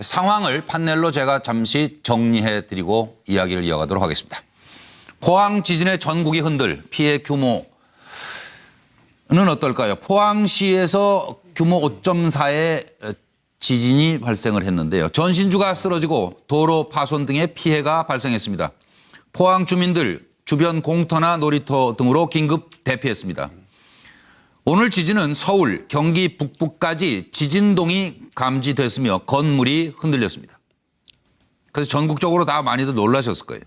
상황을 판넬로 제가 잠시 정리해드리고 이야기를 이어가도록 하겠습니다. 포항 지진의 전국이 흔들 피해 규모는 어떨까요? 포항시에서 규모 5.4의 지진이 발생을 했는데요. 전신주가 쓰러지고 도로 파손 등의 피해가 발생했습니다. 포항 주민들 주변 공터나 놀이터 등으로 긴급 대피했습니다. 오늘 지진은 서울, 경기 북부까지 지진동이 감지됐으며 건물이 흔들렸습니다. 그래서 전국적으로 다 많이들 놀라셨을 거예요.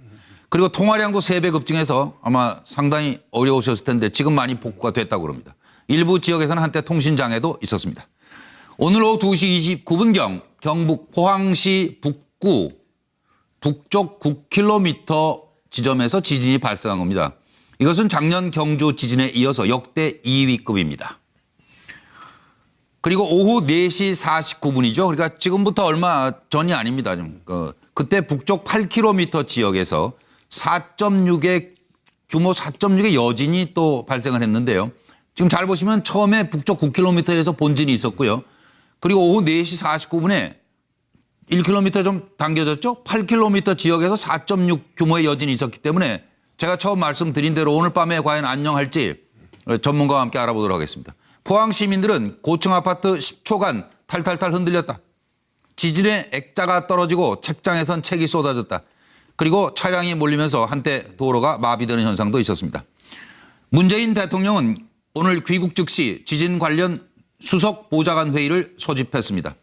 그리고 통화량도 3배 급증해서 아마 상당히 어려우셨을 텐데 지금 많이 복구가 됐다고 그럽니다. 일부 지역에서는 한때 통신장애도 있었습니다. 오늘 오후 2시 29분경 경북 포항시 북구 북쪽 9km 지점에서 지진이 발생한 겁니다. 이것은 작년 경주 지진에 이어서 역대 2위급입니다. 그리고 오후 4시 49분이죠. 그러니까 지금부터 얼마 전이 아닙니다. 그때 북쪽 8km 지역에서 4.6의 규모 4.6의 여진이 또 발생을 했는데요. 지금 잘 보시면 처음에 북쪽 9km에서 본진이 있었고요. 그리고 오후 4시 49분에 1km 좀 당겨졌죠. 8km 지역에서 4.6 규모의 여진이 있었기 때문에 제가 처음 말씀드린 대로 오늘 밤에 과연 안녕할지 전문가와 함께 알아보도록 하겠습니다. 포항 시민들은 고층 아파트 10초간 탈탈탈 흔들렸다. 지진에 액자가 떨어지고 책장에선 책이 쏟아졌다. 그리고 차량이 몰리면서 한때 도로가 마비되는 현상도 있었습니다. 문재인 대통령은 오늘 귀국 즉시 지진 관련 수석 보좌관 회의를 소집했습니다.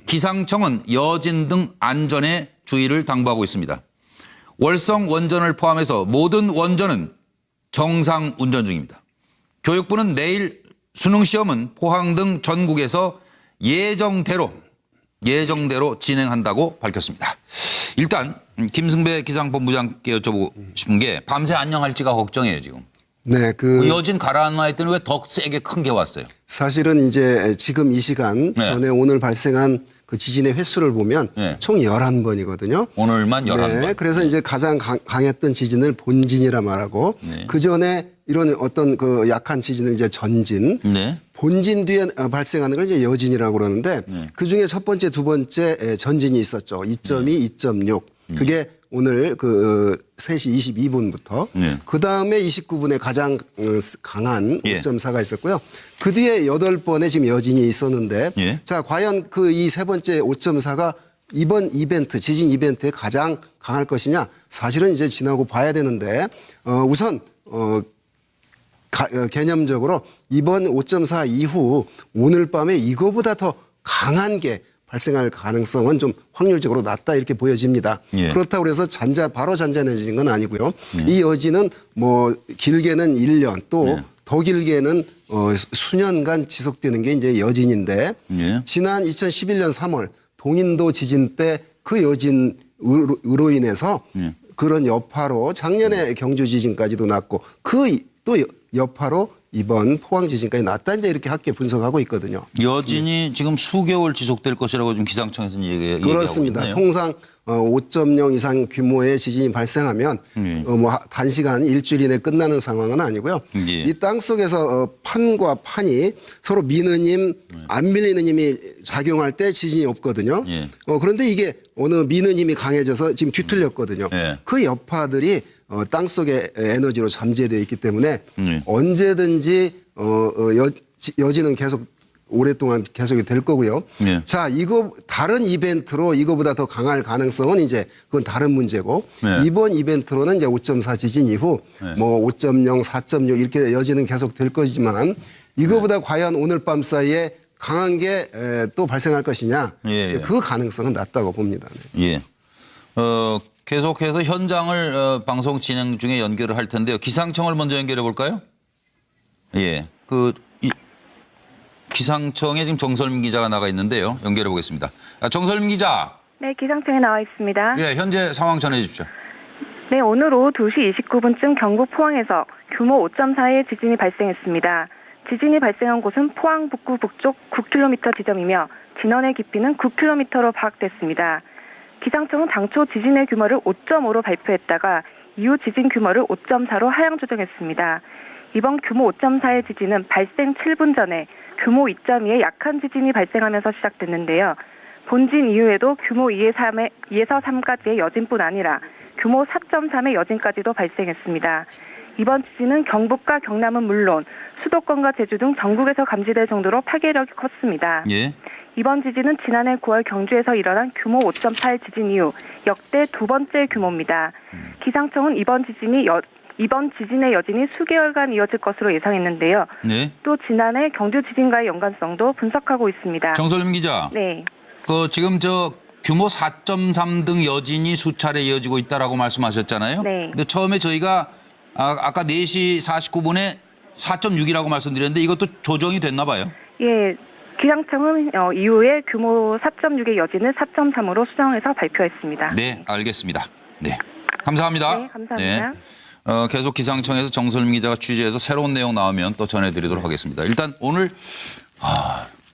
기상청은 여진 등 안전에 주의를 당부하고 있습니다. 월성 원전을 포함해서 모든 원전은 정상 운전 중입니다. 교육부는 내일 수능시험은 포항 등 전국에서 예정대로 진행한다고 밝혔습니다. 일단 김승배 기상본부장께 여쭤보고 싶은 게 밤새 안녕할지가 걱정이에요 지금. 네, 여진 가라앉아 했더니 왜 더 세게 큰 게 왔어요? 사실은 이제 지금 이 시간 전에 오늘 발생한 그 지진의 횟수를 보면 총 11번이거든요. 오늘만 11번. 네, 그래서 이제 가장 강했던 지진을 본진이라 말하고 그 전에 이런 어떤 그 약한 지진을 이제 전진, 본진 뒤에 발생하는 걸 이제 여진이라고 그러는데 그 중에 첫 번째, 두 번째 전진이 있었죠. 2.2, 2.6. 그게 오늘 그 3시 22분부터 그 다음에 29분에 가장 강한 5.4가 있었고요. 그 뒤에 8번의 지금 여진이 있었는데 자, 과연 그 이 세 번째 5.4가 이번 이벤트, 지진 이벤트에 가장 강할 것이냐? 사실은 이제 지나고 봐야 되는데 우선 개념적으로 이번 5.4 이후 오늘 밤에 이거보다 더 강한 게 발생할 가능성은 좀 확률적으로 낮다 이렇게 보여집니다. 그렇다고 해서 바로 잔잔해지는 건 아니고요. 이 여진은 뭐 길게는 1년 또 더 길게는 수년간 지속되는 게 이제 여진인데 지난 2011년 3월 동인도 지진 때 그 여진으로 인해서 그런 여파로 작년에 경주 지진까지도 났고 그 또 여파로 이번 포항 지진까지 났다 이제 이렇게 함께 분석하고 있거든요. 여진이 지금 수개월 지속될 것이라고 지금 기상청에서는 얘기하고 그렇습니다. 있네요. 통상 5.0 이상 규모의 지진이 발생하면 뭐 단시간 일주일 이내 끝나는 상황은 아니고요. 이 땅 속에서 판과 판이 서로 미느님 안 밀리는 힘이 작용할 때 지진이 없거든요. 그런데 이게 어느 미느님이 강해져서 지금 뒤틀렸거든요. 그 여파들이 땅 속의 에너지로 잠재되어 있기 때문에 언제든지 여진은 계속 오랫동안 계속이 될 거고요. 자, 이거 다른 이벤트로 이거보다 더 강할 가능성은 이제 그건 다른 문제고 이번 이벤트로는 이제 5.4 지진 이후 뭐 5.0, 4.6 이렇게 여진은 계속 될 거지만 이거보다 과연 오늘 밤 사이에 강한 게 또 발생할 것이냐 그 가능성은 낮다고 봅니다. 계속해서 현장을 방송 진행 중에 연결을 할 텐데요. 기상청을 먼저 연결해 볼까요? 기상청에 지금 정설민 기자가 나가 있는데요. 연결해 보겠습니다. 정설민 기자. 네, 기상청에 나와 있습니다. 현재 상황 전해 주십시오. 네, 오늘 오후 2시 29분쯤 경북 포항에서 규모 5.4의 지진이 발생했습니다. 지진이 발생한 곳은 포항 북구 북쪽 9km 지점이며 진원의 깊이는 9km로 파악됐습니다. 기상청은 당초 지진의 규모를 5.5로 발표했다가 이후 지진 규모를 5.4로 하향 조정했습니다. 이번 규모 5.4의 지진은 발생 7분 전에 규모 2.2의 약한 지진이 발생하면서 시작됐는데요. 본진 이후에도 규모 2에서 3까지의 여진뿐 아니라 규모 4.3의 여진까지도 발생했습니다. 이번 지진은 경북과 경남은 물론 수도권과 제주 등 전국에서 감지될 정도로 파괴력이 컸습니다. 예. 이번 지진은 지난해 9월 경주에서 일어난 규모 5.8 지진 이후 역대 두 번째 규모입니다. 기상청은 이번 지진의 여진이 수개월간 이어질 것으로 예상했는데요. 네. 또 지난해 경주 지진과의 연관성도 분석하고 있습니다. 정설림 기자. 네. 지금 규모 4.3 등 여진이 수차례 이어지고 있다라고 말씀하셨잖아요. 네. 근데 처음에 저희가 아까 4시 49분에 4.6이라고 말씀드렸는데 이것도 조정이 됐나 봐요. 예. 기상청은 이후에 규모 4.6의 여진을 4.3으로 수정해서 발표했습니다. 네, 알겠습니다. 네. 감사합니다. 네, 감사합니다. 네. 계속 기상청에서 정설림 기자가 취재해서 새로운 내용 나오면 또 전해드리도록 하겠습니다. 일단 오늘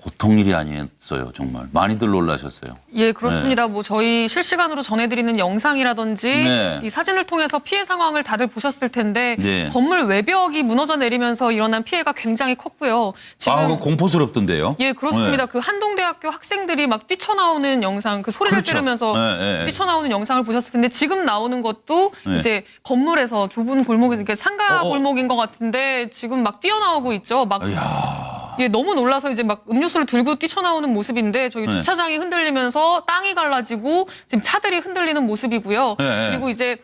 보통 일이 아니었어요. 정말 많이들 놀라셨어요. 예, 그렇습니다. 뭐 저희 실시간으로 전해드리는 영상이라든지 네. 이 사진을 통해서 피해 상황을 다들 보셨을 텐데 네. 건물 외벽이 무너져 내리면서 일어난 피해가 굉장히 컸고요. 지금 그거 공포스럽던데요. 예, 그렇습니다. 네. 그 한동대학교 학생들이 막 뛰쳐나오는 영상, 그 소리를 그렇죠. 지르면서 네. 뛰쳐나오는 영상을 보셨을 텐데 지금 나오는 것도 네. 이제 건물에서 좁은 골목에서 이렇게 상가 어어. 골목인 것 같은데 지금 막 뛰어나오고 있죠. 막 예, 너무 놀라서 이제 막 음료수를 들고 뛰쳐나오는 모습인데 저기 네. 주차장이 흔들리면서 땅이 갈라지고 지금 차들이 흔들리는 모습이고요. 네. 그리고 이제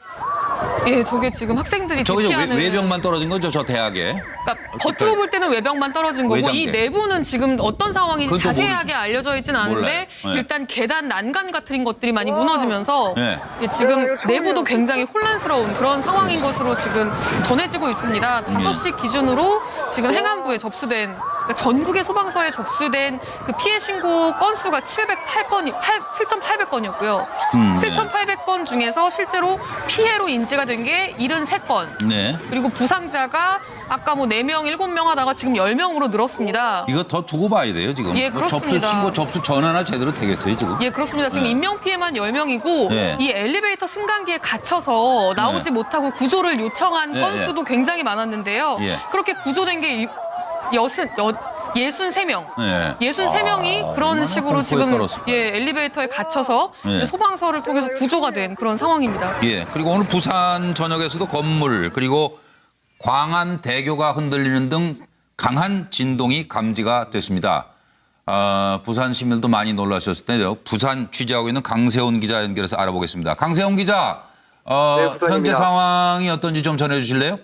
예, 저게 지금 학생들이 저거 대피하는 외벽만 떨어진 거죠, 저 대학에. 그러니까 겉으로 볼 때는 외벽만 떨어진 거고 외장재. 이 내부는 지금 어떤 상황인지 그건 또 자세하게 알려져 있지는 않은데 몰라요. 네. 일단 계단 난간 같은 것들이 많이 무너지면서 네. 예, 지금 내부도 굉장히 혼란스러운 그런 상황인 것으로 지금 전해지고 있습니다. 5시 기준으로 지금 행안부에 접수된 그러니까 전국의 소방서에 접수된 그 피해 신고 건수가 7,800건이었고요. 네. 7,800건 중에서 실제로 피해로 인지가 된 게 73건. 네. 그리고 부상자가 아까 뭐 4명, 7명 하다가 지금 10명으로 늘었습니다. 이거 더 두고 봐야 돼요, 지금. 예, 그렇습니다. 접수 전화나 제대로 되겠어요, 지금. 예, 그렇습니다. 지금 인명피해만 10명이고 네. 이 엘리베이터 승강기에 갇혀서 나오지 네. 못하고 구조를 요청한 네, 건수도 굉장히 많았는데요. 예. 그렇게 구조된 게 63명. 네. 63명이 그런 얼마나 식으로 공포에 지금 떨었을까요? 엘리베이터에 갇혀서 예. 이제 소방서를 통해서 구조가 된 그런 상황입니다. 예. 그리고 오늘 부산 전역에서도 건물 그리고 광안대교가 흔들리는 등 강한 진동이 감지가 됐습니다. 부산 시민들도 많이 놀라셨을 텐데요. 부산 취재하고 있는 강세훈 기자 연결해서 알아보겠습니다. 강세훈 기자, 부산입니다. 현재 상황이 어떤지 좀 전해주실래요?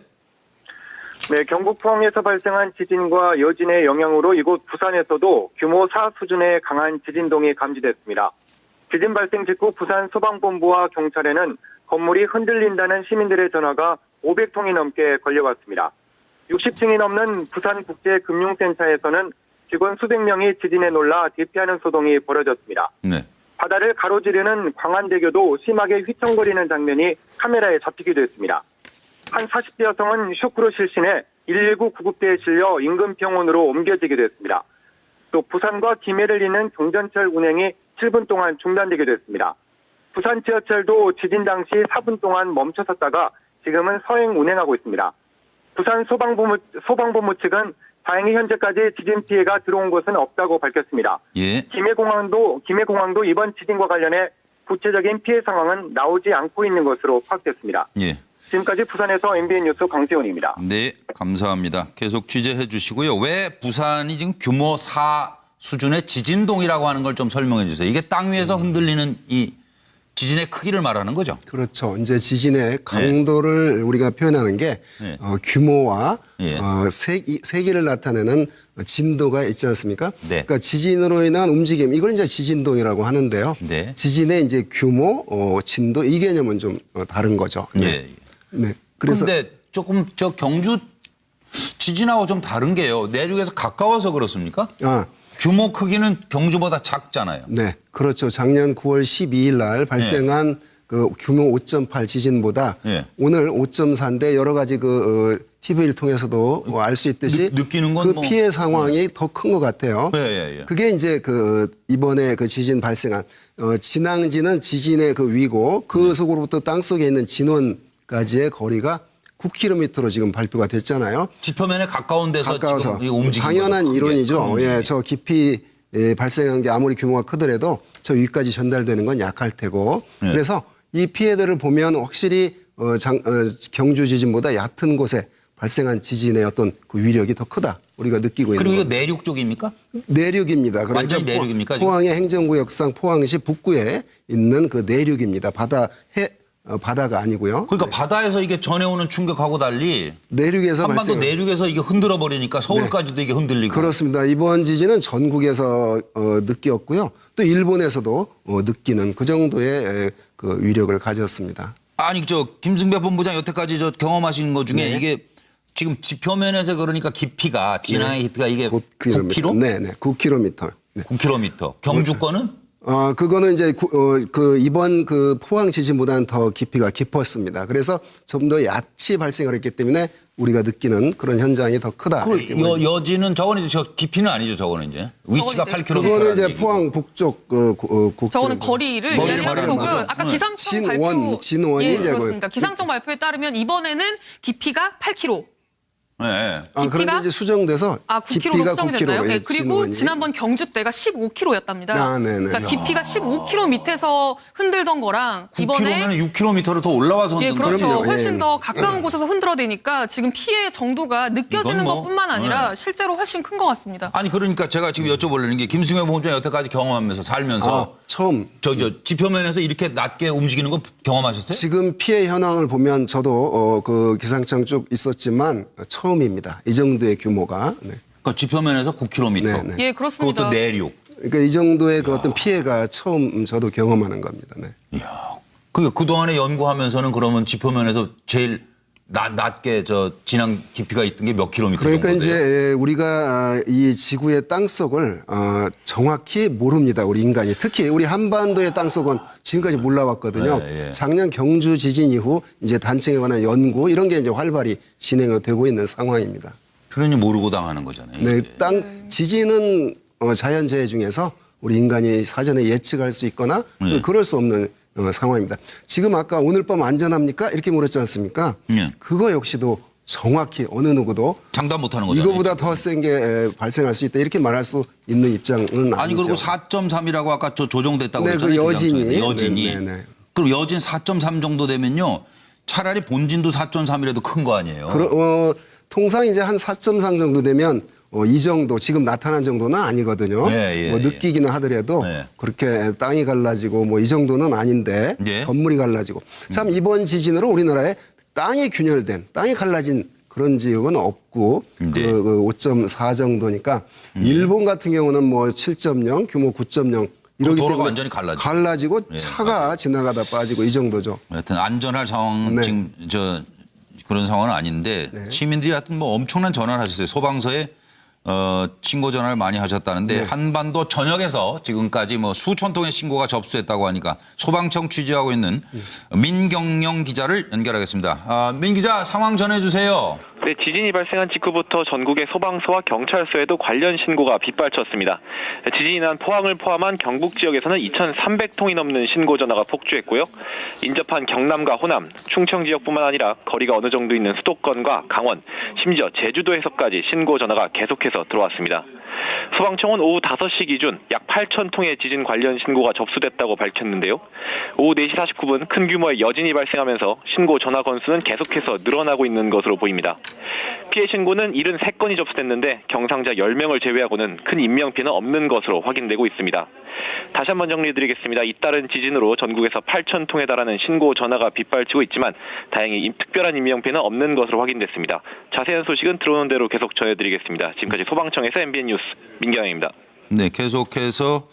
네, 경북 포항에서 발생한 지진과 여진의 영향으로 이곳 부산에서도 규모 4 수준의 강한 지진동이 감지됐습니다. 지진 발생 직후 부산 소방본부와 경찰에는 건물이 흔들린다는 시민들의 전화가 500통이 넘게 걸려왔습니다. 60층이 넘는 부산국제금융센터에서는 직원 수백 명이 지진에 놀라 대피하는 소동이 벌어졌습니다. 네. 바다를 가로지르는 광안대교도 심하게 휘청거리는 장면이 카메라에 잡히기도 했습니다. 한 40대 여성은 쇼크로 실신해 119 구급대에 실려 인근 병원으로 옮겨지기도 했습니다. 또 부산과 김해를 잇는 경전철 운행이 7분 동안 중단되기도 했습니다. 부산 지하철도 지진 당시 4분 동안 멈춰섰다가 지금은 서행 운행하고 있습니다. 부산 소방본부 측은 다행히 현재까지 지진 피해가 들어온 것은 없다고 밝혔습니다. 예. 김해공항도 이번 지진과 관련해 구체적인 피해 상황은 나오지 않고 있는 것으로 파악됐습니다. 예. 지금까지 부산에서 MBN 뉴스 강세훈입니다. 네, 감사합니다. 계속 취재해 주시고요. 왜 부산이 지금 규모 4 수준의 지진동이라고 하는 걸 좀 설명해 주세요. 이게 땅 위에서 흔들리는 이 지진의 크기를 말하는 거죠. 그렇죠. 이제 지진의 강도를 우리가 표현하는 게 네. 규모와 예. 세기를 나타내는 진도가 있지 않습니까? 네. 그러니까 지진으로 인한 움직임, 이걸 이제 지진동이라고 하는데요. 네. 지진의 이제 규모, 진도 이 개념은 좀 다른 거죠. 예. 네. 그래서 그런데 조금 저 경주 지진하고 좀 다른 게요. 내륙에서 가까워서 그렇습니까? 규모 크기는 경주보다 작잖아요. 네, 그렇죠. 작년 9월 12일 날 발생한 그 규모 5.8 지진보다 오늘 5.4인데 여러 가지 TV를 통해서도 알 수 있듯이 느끼는 건 그 피해 상황이 더 큰 것 같아요. 그게 이제 이번에 그 지진 발생한 진앙지는 지진의 그 위고 그 속으로부터 땅 속에 있는 진원까지의 거리가 9km로 지금 발표가 됐잖아요. 지표면에 가까운 데서 가까워서 지금 움직이는 당연한 이론이죠. 예, 저 깊이 발생한 게 아무리 규모가 크더라도 저 위까지 전달되는 건 약할 테고 그래서 이 피해들을 보면 확실히 경주 지진보다 얕은 곳에 발생한 지진의 어떤 그 위력이 더 크다. 우리가 느끼고 있는 그리고 이거 겁니다. 내륙 쪽입니까? 내륙입니다. 그러니까 완전히 내륙입니까, 지금? 포항의 행정구역상 포항시 북구에 있는 그 내륙입니다. 바다가 아니고요. 그러니까 바다에서 이게 전해오는 충격하고 달리 내륙에서 한반도 발생. 내륙에서 이게 흔들어 버리니까 서울까지도 이게 흔들리고. 그렇습니다. 이번 지진은 전국에서 느꼈고요. 또 일본에서도 느끼는 그 정도의 그 위력을 가졌습니다. 아니 저 김승배 본부장 여태까지 저 경험하신 것 중에 네. 이게 지금 지표면에서 그러니까 깊이가 진앙의 깊이가 이게 9km? 네네. 9km. 네. 9km. 경주권은? 그거는 이제 이번 그 포항 지진보다는 더 깊이가 깊었습니다. 그래서 좀 더 얕이 발생을 했기 때문에 우리가 느끼는 그런 현장이 더 크다. 그 여진은 저거는 이제 저 깊이는 아니죠. 저거는 이제 위치가 저건 8km. 그거는 이제 포항 북쪽 저거는 거리를 거리를 이야기하는 말하는 거고요. 거죠. 아까 네. 기상청 발표 진원이 예, 이제 그렇습니다. 기상청 발표에 따르면 이번에는 깊이가 8km. 네. 그런데 이제 수정돼서 9km로 깊이가 수정이 됐나요? 9km. 네, 그리고 지난번 경주 때가 15km였답니다. 네네. 그러니까 깊이가 15km 밑에서 흔들던 거랑 9km면 이번에 6km로 더 올라와서 예, 흔든 그렇죠. 거예요. 그럼요. 훨씬 예. 더 가까운 곳에서 흔들어대니까 지금 피해 정도가 느껴지는 이건 뭐, 것뿐만 아니라 실제로 훨씬 큰 것 같습니다. 아니 그러니까 제가 지금 여쭤보려는 게 김승혜 본부장 여태까지 경험하면서 살면서 처음 저 지표면에서 이렇게 낮게 움직이는 거 경험하셨어요? 지금 피해 현황을 보면 저도 그 기상청 쪽 있었지만 처음입니다. 이 정도의 규모가. 네. 그러니까 지표면에서 9km. 네, 네. 예, 그렇습니다. 그것도 내륙. 그러니까 이 정도의 그 어떤 피해가 처음 저도 경험하는 겁니다. 네. 그동안에 연구하면서는 그러면 지표면에서 제일 낮게 저 진앙 깊이가 있던 게 몇 킬로미터 그러니까 정도 돼요? 이제 우리가 이 지구의 땅속을 정확히 모릅니다. 우리 인간이. 특히 우리 한반도의 땅속은 지금까지 몰라왔거든요. 네, 예. 작년 경주 지진 이후 이제 단층에 관한 연구 이런 게 이제 활발히 진행되고 있는 상황입니다. 그러니 모르고 당하는 거잖아요. 네, 이게. 지진은 자연재해 중에서 우리 인간이 사전에 예측할 수 있거나 그럴 수 없는 상황입니다. 지금 아까 오늘 밤 안전합니까? 이렇게 물었지 않습니까? 네. 그거 역시도 정확히 어느 누구도 장담 못하는 거잖아요. 이거보다 더 센 게 발생할 수 있다 이렇게 말할 수 있는 입장은 아니죠. 아니 그리고 4.3이라고 아까 저 조정됐다고 네, 그랬잖아요. 그 여진이. 기상청에서. 여진이. 네, 네, 네. 그럼 여진 4.3 정도 되면요. 차라리 본진도 4.3이라도 큰 거 아니에요. 통상 이제 한 4.3 정도 되면 이 정도 지금 나타난 정도는 아니거든요. 예, 뭐 느끼기는 하더라도 예. 그렇게 땅이 갈라지고 뭐 이 정도는 아닌데 예. 건물이 갈라지고 참 이번 지진으로 우리나라에 땅이 균열된 땅이 갈라진 그런 지역은 없고 네. 그 5.4 정도니까 일본 같은 경우는 뭐 7.0 규모 9.0 이러기 도로가 때문에 완전히 갈라지고. 갈라지고 차가 지나가다 빠지고 이 정도죠. 하여튼 안전할 상황 네. 지금 그런 상황은 아닌데 시민들이 하여튼 뭐 엄청난 전화를 하셨어요. 소방서에 신고 전화를 많이 하셨다는데 한반도 전역에서 지금까지 뭐 수천 통의 신고가 접수됐다고 하니까 소방청 취재하고 있는 민경영 기자를 연결하겠습니다. 민 기자 상황 전해주세요. 네, 지진이 발생한 직후부터 전국의 소방서와 경찰서에도 관련 신고가 빗발쳤습니다. 지진이 난 포항을 포함한 경북 지역에서는 2,300통이 넘는 신고 전화가 폭주했고요. 인접한 경남과 호남, 충청 지역뿐만 아니라 거리가 어느 정도 있는 수도권과 강원, 심지어 제주도에서까지 신고 전화가 계속해서 들어왔습니다. 소방청은 오후 5시 기준 약 8,000통의 지진 관련 신고가 접수됐다고 밝혔는데요. 오후 4시 49분 큰 규모의 여진이 발생하면서 신고 전화 건수는 계속해서 늘어나고 있는 것으로 보입니다. 피해 신고는 73건이 접수됐는데 경상자 10명을 제외하고는 큰 인명피해는 없는 것으로 확인되고 있습니다. 다시 한번 정리해드리겠습니다. 잇따른 지진으로 전국에서 8,000통에 달하는 신고 전화가 빗발치고 있지만 다행히 특별한 인명피해는 없는 것으로 확인됐습니다. 자세한 소식은 들어오는 대로 계속 전해드리겠습니다. 지금까지 소방청에서 MBN 뉴스 민경영입니다. 네, 계속해서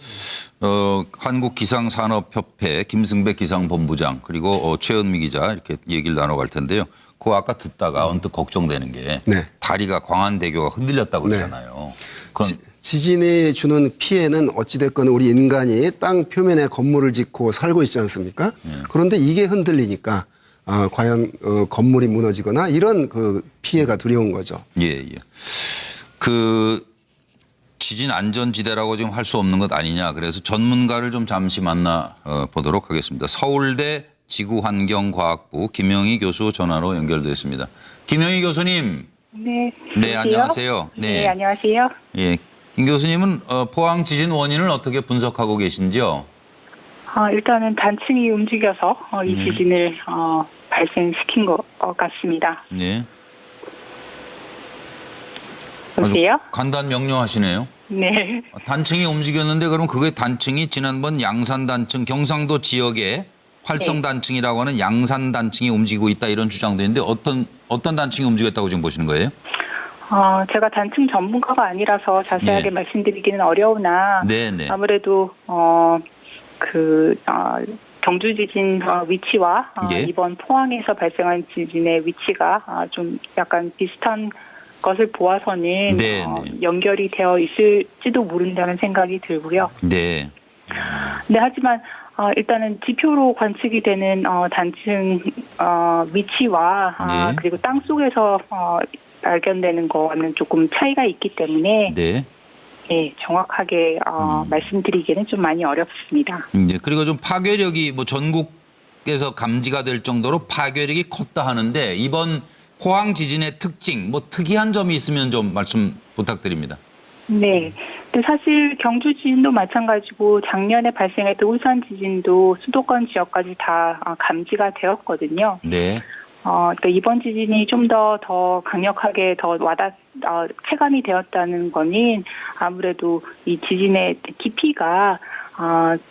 한국기상산업협회 김승배 기상본부장 그리고 최은미 기자 이렇게 얘기를 나눠갈 텐데요. 그거 아까 듣다가 언뜻 걱정되는 게 네. 다리가 광안대교가 흔들렸다고 그러잖아요. 그건 지진이 주는 피해는 어찌됐건 우리 인간이 땅 표면에 건물을 짓고 살고 있지 않습니까? 그런데 이게 흔들리니까 과연 건물이 무너지거나 이런 그 피해가 두려운 거죠. 예. 그 지진 안전지대라고 지금 할 수 없는 것 아니냐. 그래서 전문가를 좀 잠시 만나 보도록 하겠습니다. 서울대 지구환경과학부 김영희 교수 전화로 연결되어 있습니다. 김영희 교수님. 네. 네, 안녕하세요. 네, 안녕하세요. 예. 김 교수님은 포항 지진 원인을 어떻게 분석하고 계신지요? 일단은 단층이 움직여서 이 지진을 발생시킨 것 같습니다. 네. 여보세요? 간단 명료하시네요. 네. 단층이 움직였는데 그럼 그게 단층이 지난번 양산 단층 경상도 지역에 활성 단층이라고 하는 양산 단층이 움직이고 있다 이런 주장도 있는데 어떤 단층이 움직였다고 지금 보시는 거예요? 제가 단층 전문가가 아니라서 자세하게 말씀드리기는 어려우나 네네. 아무래도 경주 지진 위치와 이번 포항에서 발생한 지진의 위치가 좀 약간 비슷한 것을 보아서는 연결이 되어 있을지도 모른다는 생각이 들고요. 네. 네, 하지만 일단은 지표로 관측이 되는 단층 위치와 그리고 땅 속에서 발견되는 거는 조금 차이가 있기 때문에 네, 정확하게 말씀드리기는 좀 많이 어렵습니다. 네, 그리고 좀 파괴력이 뭐 전국에서 감지가 될 정도로 파괴력이 컸다 하는데 이번 포항 지진의 특징, 뭐 특이한 점이 있으면 좀 말씀 부탁드립니다. 네. 근데 사실 경주 지진도 마찬가지고 작년에 발생했던 울산 지진도 수도권 지역까지 다 감지가 되었거든요. 네. 그러니까 이번 지진이 좀 더 강력하게 더 체감이 되었다는 거는 아무래도 이 지진의 깊이가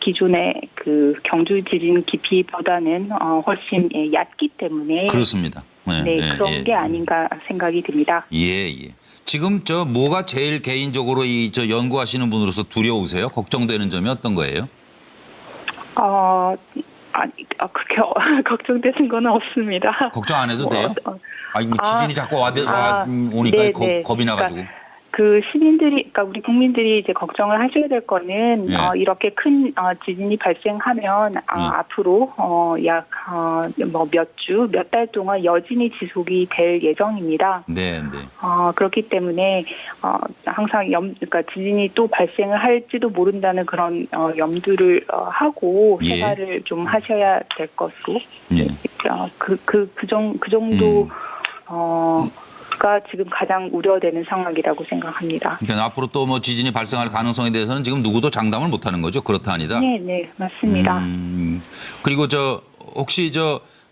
기존의 그 경주 지진 깊이보다는 훨씬 얕기 때문에 그렇습니다. 네, 그런 게 아닌가 생각이 듭니다. 예. 지금 뭐가 제일 개인적으로 연구하시는 분으로서 두려우세요? 걱정되는 점이 어떤 거예요? 그렇게 걱정되는 건 없습니다. 걱정 안 해도 돼요? 지진이 자꾸 오니까 겁이 나가지고. 그 시민들이, 그러니까 우리 국민들이 이제 걱정을 하셔야 될 거는 이렇게 큰 지진이 발생하면 앞으로 약 몇 달 동안 여진이 지속이 될 예정입니다. 네. 그렇기 때문에 항상 그러니까 지진이 또 발생을 할지도 모른다는 그런 염두를 하고 생활을 좀 하셔야 될 것으로. 그 정도. 가 지금 가장 우려되는 상황이라고 생각합니다. 그러니까 앞으로 또 뭐 지진이 발생할 가능성에 대해서는 지금 누구도 장담을 못하는 거죠. 그렇다 아니다. 네, 맞습니다. 그리고 혹시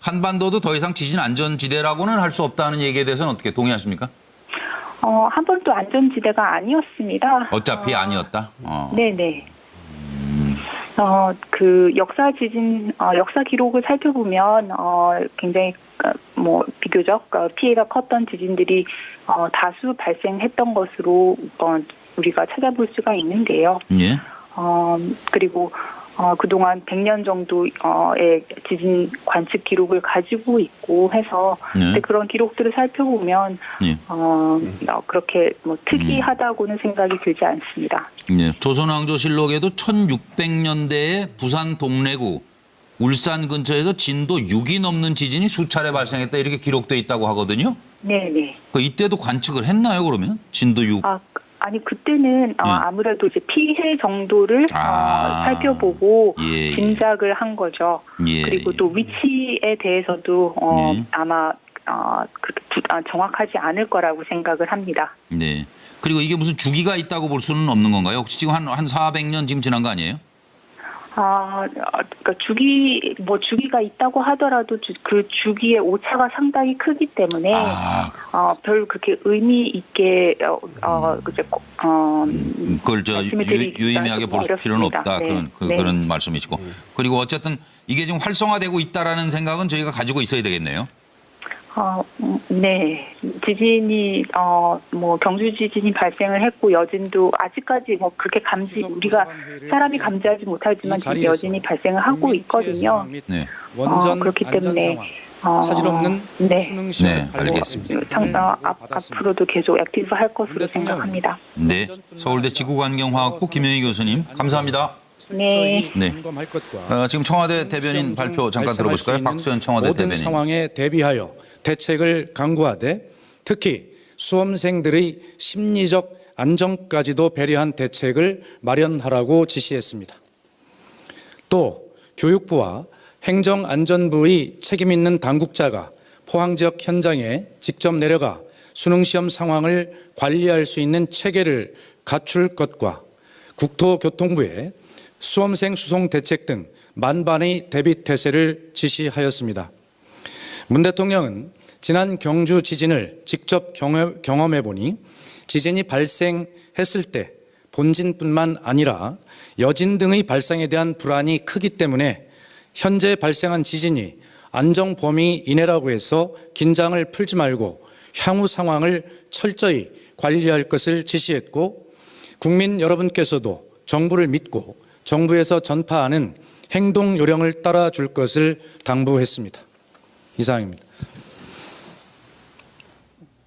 한반도도 더 이상 지진 안전지대라고는 할 수 없다는 얘기에 대해서는 어떻게 동의하십니까? 한 번도 안전지대가 아니었습니다. 어차피 아니었다. 네네. 그 역사 기록을 살펴보면 굉장히 비교적 피해가 컸던 지진들이 다수 발생했던 것으로 우리가 찾아볼 수가 있는데요. 예. 그리고 그동안 100년 정도의 지진 관측 기록을 가지고 있고 해서 그런 기록들을 살펴보면 그렇게 특이하다고는 생각이 들지 않습니다. 네. 조선왕조실록에도 1600년대에 부산 동래구 울산 근처에서 진도 6이 넘는 지진이 수차례 발생했다 이렇게 기록돼 있다고 하거든요. 네네. 이때도 관측을 했나요 그러면? 진도 6. 아니 그때는 아무래도 이제 피해 정도를 살펴보고 짐작을 한 거죠. 그리고 또 위치에 대해서도 아마 그렇게 정확하지 않을 거라고 생각을 합니다. 네. 그리고 이게 무슨 주기가 있다고 볼 수는 없는 건가요? 혹시 지금 한 400년 지금 지난 거 아니에요? 그러니까 주기가 있다고 하더라도 그 주기의 오차가 상당히 크기 때문에 별 그렇게 의미 있게 그걸 유의미하게 볼 필요는 없다. 그런 말씀이시고. 그리고 어쨌든 이게 지금 활성화되고 있다라는 생각은 저희가 가지고 있어야 되겠네요. 네. 지진이 경주 지진이 발생을 했고 여진도 아직까지 그렇게 우리가 사람이 감지하지 못하지만 지금 여진이 발생을 하고 있거든요. 네. 그렇기 때문에 차질 없는 수능 시험을 알겠습니다. 앞으로도 계속 액티브할 것으로 생각합니다. 네. 서울대 지구환경화학부 김영희 교수님 감사합니다. 네. 지금 청와대 대변인 발표 잠깐 들어보실까요? 박수현 청와대 모든 대변인. 상황에 대비하여 대책을 강구하되 특히 수험생들의 심리적 안정까지도 배려한 대책을 마련하라고 지시했습니다. 또 교육부와 행정안전부의 책임 있는 당국자가 포항 지역 현장에 직접 내려가 수능시험 상황을 관리할 수 있는 체계를 갖출 것과 국토교통부에 수험생 수송 대책 등 만반의 대비 태세를 지시하였습니다. 문 대통령은 지난 경주 지진을 직접 경험해 보니 지진이 발생했을 때 본진뿐만 아니라 여진 등의 발생에 대한 불안이 크기 때문에 현재 발생한 지진이 안정 범위 이내라고 해서 긴장을 풀지 말고 향후 상황을 철저히 관리할 것을 지시했고, 국민 여러분께서도 정부를 믿고 정부에서 전파하는 행동 요령을 따라줄 것을 당부했습니다. 이상입니다.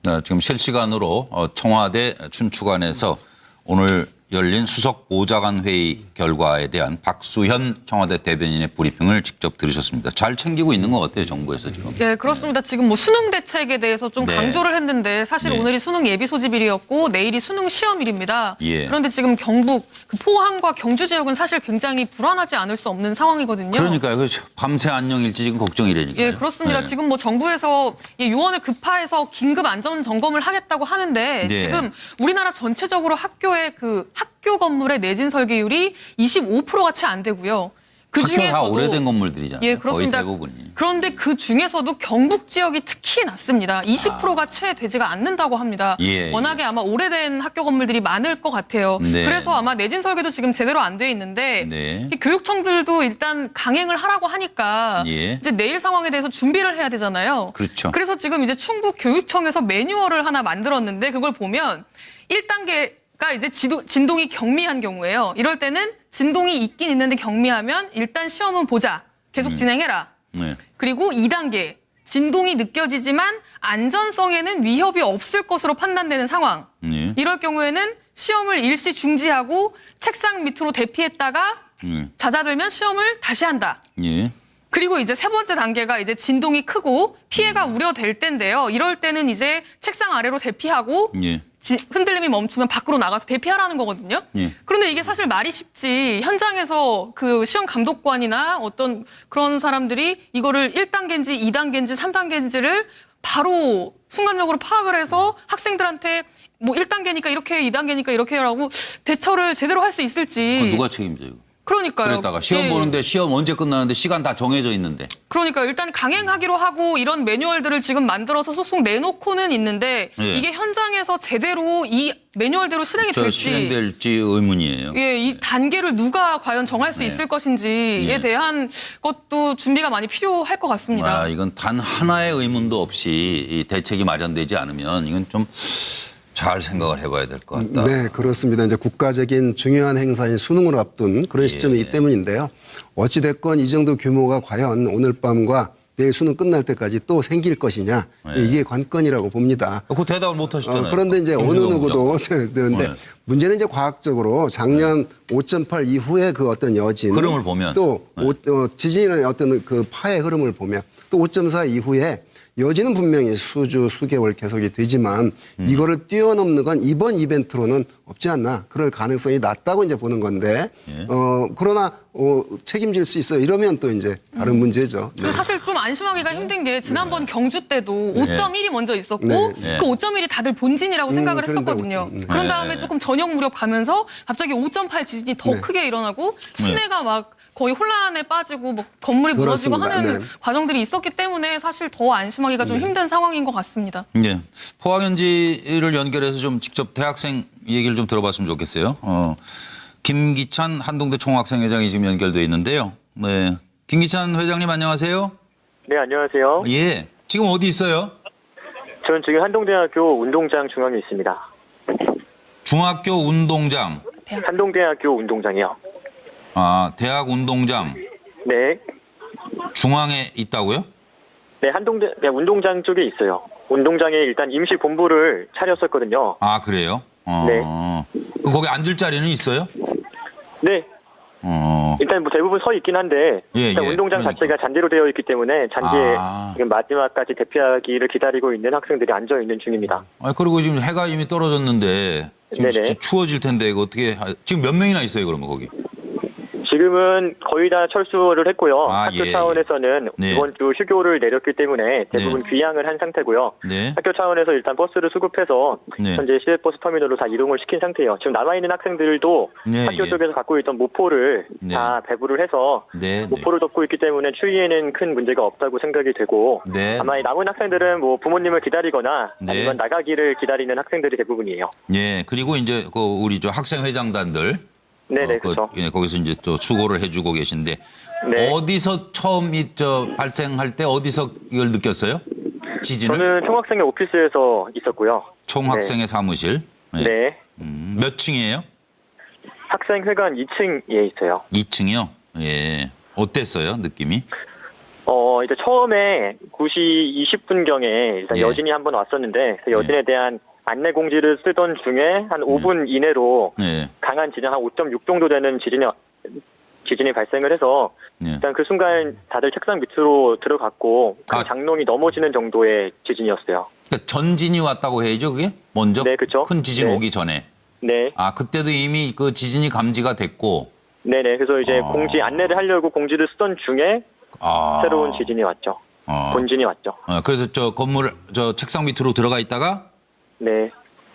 네, 지금 실시간으로 청와대 춘추관에서 오늘 열린 수석 보좌관 회의 결과에 대한 박수현 청와대 대변인의 브리핑을 직접 들으셨습니다. 잘 챙기고 있는 것 같아요, 정부에서 지금. 네, 그렇습니다. 지금 뭐 수능 대책에 대해서 좀 네. 강조를 했는데 사실 네. 오늘이 수능 예비 소집일이었고 내일이 수능 시험일입니다. 예. 그런데 지금 경북 그 포항과 경주 지역은 사실 굉장히 불안하지 않을 수 없는 상황이거든요. 그러니까요. 그렇죠. 밤새 안녕일지 지금 걱정이라니까요. 예, 그렇습니다. 네. 지금 뭐 정부에서 요원을 급파해서 긴급 안전 점검을 하겠다고 하는데 네. 지금 우리나라 전체적으로 학교의 그 학교 건물의 내진 설계율이 25%가 채 안 되고요. 그 학교가 다 중에서도 오래된 건물들이잖아요. 예, 그렇습니다. 거의 대부분이. 그런데 그 중에서도 경북 지역이 특히 낮습니다. 20%가 채 되지가 않는다고 합니다. 예, 워낙에 아마 오래된 학교 건물들이 많을 것 같아요. 네. 그래서 아마 내진 설계도 지금 제대로 안 돼 있는데 네. 이 교육청들도 일단 강행을 하라고 하니까 예. 이제 내일 상황에 대해서 준비를 해야 되잖아요. 그렇죠. 그래서 지금 이제 충북 교육청에서 매뉴얼을 하나 만들었는데 그걸 보면 1단계가 이제 진동이 경미한 경우예요. 이럴 때는 진동이 있긴 있는데 경미하면 일단 시험은 보자. 계속 진행해라. 네. 그리고 2단계. 진동이 느껴지지만 안전성에는 위협이 없을 것으로 판단되는 상황. 네. 이럴 경우에는 시험을 일시 중지하고 책상 밑으로 대피했다가 잦아들면 시험을 다시 한다. 예. 그리고 이제 세 번째 단계가 이제 진동이 크고 피해가 우려될 때인데요. 이럴 때는 이제 책상 아래로 대피하고 예. 흔들림이 멈추면 밖으로 나가서 대피하라는 거거든요. 예. 그런데 이게 사실 말이 쉽지 현장에서 그 시험 감독관이나 어떤 그런 사람들이 이거를 1단계인지 2단계인지 3단계인지를 바로 순간적으로 파악을 해서 학생들한테 뭐 1단계니까 이렇게 해, 2단계니까 이렇게 해라고 대처를 제대로 할 수 있을지. 그건 누가 책임져요? 그러니까요. 그랬다가 시험 예. 보는데 시험 언제 끝나는데 시간 다 정해져 있는데. 그러니까 일단 강행하기로 하고 이런 매뉴얼들을 지금 만들어서 속속 내놓고는 있는데 예. 이게 현장에서 제대로 이 매뉴얼대로 실행이 될지 실행될지 의문이에요. 예, 이 단계를 누가 과연 정할 수 네. 있을 것인지에 예. 대한 것도 준비가 많이 필요할 것 같습니다. 아, 이건 단 하나의 의문도 없이 이 대책이 마련되지 않으면 이건 좀 잘 생각을 해봐야 될 것 같다. 네, 그렇습니다. 이제 국가적인 중요한 행사인 수능을 앞둔 그런 시점이기 때문인데요. 어찌됐건 이 정도 규모가 과연 오늘 밤과 내일 수능 끝날 때까지 또 생길 것이냐. 이게 관건이라고 봅니다. 그 대답을 못 하셨잖아요. 그런데 이제 어느 누구도 그런데 네. 문제는 이제 과학적으로 작년 5.8 이후에 그 어떤 여진 흐름을 보면. 또 네. 지진의 어떤 그 파의 흐름을 보면 또 5.4 이후에 여진은 분명히 수주, 수개월 계속이 되지만 이거를 뛰어넘는 건 이번 이벤트로는 없지 않나. 그럴 가능성이 낮다고 이제 보는 건데, 예. 그러나 책임질 수 있어 이러면 또 이제 다른 문제죠. 근데 사실 좀 안심하기가 힘든 게 지난번 경주 때도 5.1이 먼저 있었고 네. 그 5.1이 다들 본진이라고 생각을 그런데 했었거든요. 5.1. 그런 네. 다음에 조금 저녁 무렵 가면서 갑자기 5.8 지진이 더 네. 크게 일어나고 시내가 막 거의 혼란에 빠지고 뭐 건물이 무너지고 그렇습니다. 하는 네. 과정들이 있었기 때문에 사실 더 안심하기가 좀 힘든 상황인 것 같습니다. 예. 포항 현지를 연결해서 좀 직접 대학생 얘기를 좀 들어봤으면 좋겠어요. 김기찬 한동대 총학생회장이 지금 연결돼 있는데요. 네. 김기찬 회장님 안녕하세요. 네, 안녕하세요. 예. 지금 어디 있어요? 저는 지금 한동대학교 운동장 중앙에 있습니다. 중학교 운동장. 한동대학교 운동장이요. 아, 대학 운동장 네. 중앙에 있다고요? 네, 네, 운동장 쪽에 있어요. 운동장에 일단 임시 본부를 차렸었거든요. 아, 그래요? 네. 그럼 거기 앉을 자리는 있어요? 네. 일단 뭐 대부분 서 있긴 한데 예, 일단 예. 운동장 그러니까. 자체가 잔디로 되어 있기 때문에 잔디에 아. 지금 마지막까지 대피하기를 기다리고 있는 학생들이 앉아 있는 중입니다. 아, 그리고 지금 해가 이미 떨어졌는데 지금 네네. 추워질 텐데 이거 어떻게 지금 몇 명이나 있어요, 그러면 거기? 지금 지금은 거의 다 철수를 했고요. 아, 학교 예, 차원에서는 네. 이번 주 휴교를 내렸기 때문에 대부분 네. 귀향을 한 상태고요. 네. 학교 차원에서 일단 버스를 수급해서 네. 현재 시외버스 터미널로 다 이동을 시킨 상태예요. 지금 남아있는 학생들도 네, 학교 예. 쪽에서 갖고 있던 모포를 네. 다 배부를 해서 네. 모포를 덮고 있기 때문에 추위에는 큰 문제가 없다고 생각이 되고 네. 아마 이 남은 학생들은 뭐 부모님을 기다리거나 네. 아니면 나가기를 기다리는 학생들이 대부분이에요. 예. 그리고 이제 그 우리 저 학생회장단들 네네, 그, 그렇죠. 예, 거기서 이제 또 수고를 해주고 계신데 네. 어디서 처음 발생할 때 어디서 이걸 느꼈어요? 지진을? 저는 총학생회 오피스에서 있었고요. 총학생회 사무실. 예. 네. 몇 층이에요? 학생회관 2층에 있어요. 2층이요. 예. 어땠어요, 느낌이? 이제 처음에 9시 20분경에 일단 예. 여진이 한번 왔었는데 그 여진에 대한 안내 공지를 쓰던 중에 한 5분 이내로 예. 강한 지진 한 5.6 정도 되는 지진이 발생을 해서 예. 일단 그 순간 다들 책상 밑으로 들어갔고 큰 아. 장롱이 넘어지는 정도의 지진이었어요. 그러니까 전진이 왔다고 해야죠, 그게? 먼저? 네, 그쵸. 큰 지진 네. 오기 전에. 네. 아, 그때도 이미 그 지진이 감지가 됐고. 네네. 그래서 이제 공지 안내를 하려고 공지를 쓰던 중에 아. 새로운 지진이 왔죠. 본진이 왔죠. 그래서 저 건물, 저 책상 밑으로 들어가 있다가 네.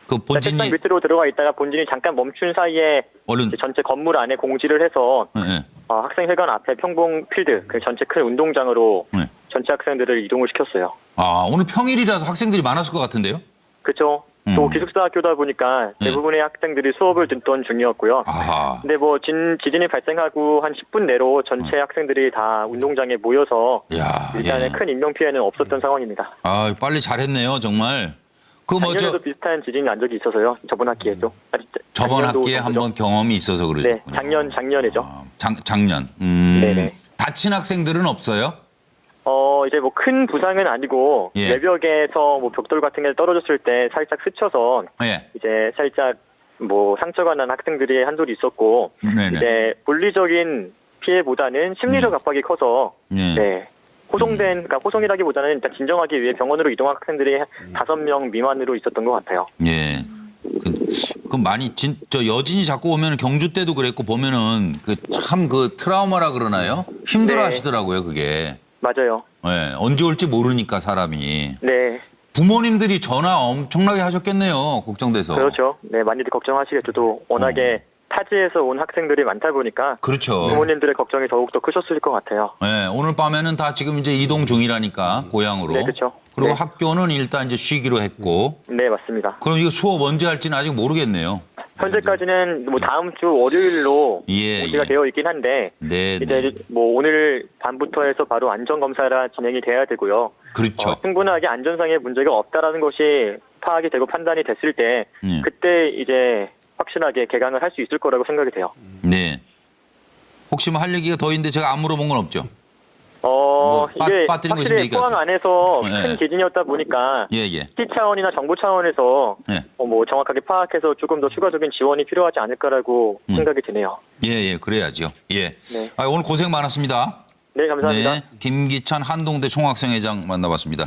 그 본진이. 책상 밑으로 들어가 있다가 본진이 잠깐 멈춘 사이에 얼른. 이제 전체 건물 안에 공지를 해서 예, 예. 학생회관 앞에 평봉 필드, 그 전체 큰 운동장으로 네. 전체 학생들을 이동을 시켰어요. 아, 오늘 평일이라서 학생들이 많았을 것 같은데요? 그렇죠. 또 기숙사 학교다 보니까 대부분의 학생들이 수업을 듣던 중이었고요. 아하. 근데 뭐 지진이 발생하고 한 10분 내로 전체 학생들이 다 운동장에 모여서 야, 일단은 예. 큰 인명 피해는 없었던 상황입니다. 아, 빨리 잘했네요, 정말. 그 뭐 저 작년에도 비슷한 지진이 난 적이 있어서요. 저번 학기에도. 저번 작년도 학기에 정도죠. 한번 경험이 있어서 그러죠. 네, 작년에죠. 작년. 네네. 다친 학생들은 없어요? 이제 뭐 큰 부상은 아니고 예. 외벽에서 뭐 벽돌 같은 게 떨어졌을 때 살짝 스쳐서 예. 이제 살짝 뭐 상처가 난 학생들이 한둘 있었고 네네. 이제 물리적인 피해보다는 심리적 압박이 커서 예. 네. 그러니까 호송이라기보다는 일단 진정하기 위해 병원으로 이동한 학생들이 5명 미만으로 있었던 것 같아요. 예. 그 많이 저 여진이 자꾸 오면 경주 때도 그랬고 보면은 그 참 그 트라우마라 그러나요? 힘들어 네. 하시더라고요, 그게. 맞아요. 예. 언제 올지 모르니까 사람이. 네. 부모님들이 전화 엄청나게 하셨겠네요. 걱정돼서. 그렇죠. 네, 많이들 걱정하시겠죠. 또 워낙에 타지에서 온 학생들이 많다 보니까 그렇죠. 부모님들의 걱정이 더욱더 크셨을 것 같아요. 네, 오늘 밤에는 다 지금 이제 이동 중이라니까 고향으로. 네, 그렇죠. 그리고 네. 학교는 일단 이제 쉬기로 했고. 네, 맞습니다. 그럼 이거 수업 언제 할지는 아직 모르겠네요. 현재까지는 뭐 다음 주 월요일로 예, 공지가 예. 되어 있긴 한데 네, 이제 네. 뭐 오늘 밤부터 해서 바로 안전 검사가 진행이 돼야 되고요. 그렇죠. 충분하게 안전상의 문제가 없다라는 것이 파악이 되고 판단이 됐을 때 예. 그때 이제 확실하게 개강을 할 수 있을 거라고 생각이 돼요. 네. 혹시 뭐 할 얘기가 더 있는데 제가 안 물어본 건 없죠? 뭐 이게 빠뜨린 거 있으면 확실히 얘기하세요. 포항 안에서 네. 큰 지진이었다 보니까 예, 예. 시 차원이나 정부 차원에서 예. 뭐 정확하게 파악해서 조금 더 추가적인 지원이 필요하지 않을까라고 생각이 드네요. 예, 예. 그래야죠. 예. 네. 아, 오늘 고생 많았습니다. 네, 감사합니다. 네. 김기찬 한동대 총학생회장 만나봤습니다.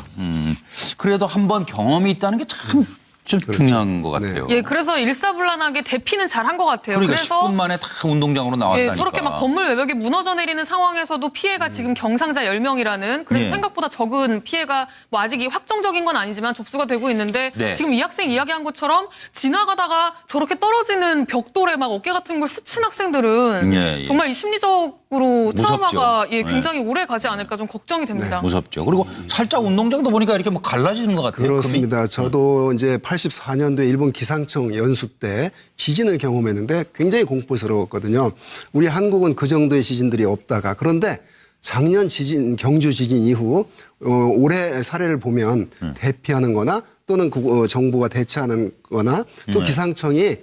그래도 한번 경험이 있다는 게 참 좀 중요한 것 같아요. 예, 그래서 일사불란하게 대피는 잘한 것 같아요. 그러니까 그래서 10분 만에 다 운동장으로 나왔다니까. 예, 저렇게 막 건물 외벽이 무너져 내리는 상황에서도 피해가 지금 경상자 10명이라는 그래서 예. 생각보다 적은 피해가 뭐 아직 이 확정적인 건 아니지만 접수가 되고 있는데 네. 지금 이 학생 이야기한 것처럼 지나가다가 저렇게 떨어지는 벽돌에 막 어깨 같은 걸 스친 학생들은 예, 예. 정말 이 심리적으로 트라우마가 무섭죠. 굉장히 오래 가지 않을까 좀 걱정이 됩니다. 무섭죠. 그리고 살짝 운동장도 보니까 이렇게 뭐 갈라지는 것 같아요. 그렇습니다. 저도 이제 84년도에 일본 기상청 연수 때 지진을 경험했는데 굉장히 공포스러웠거든요. 우리 한국은 그 정도의 지진들이 없다가 그런데 작년 지진, 경주 지진 이후 올해 사례를 보면 대피하는 거나 또는 정부가 대처하는 거나 또 기상청이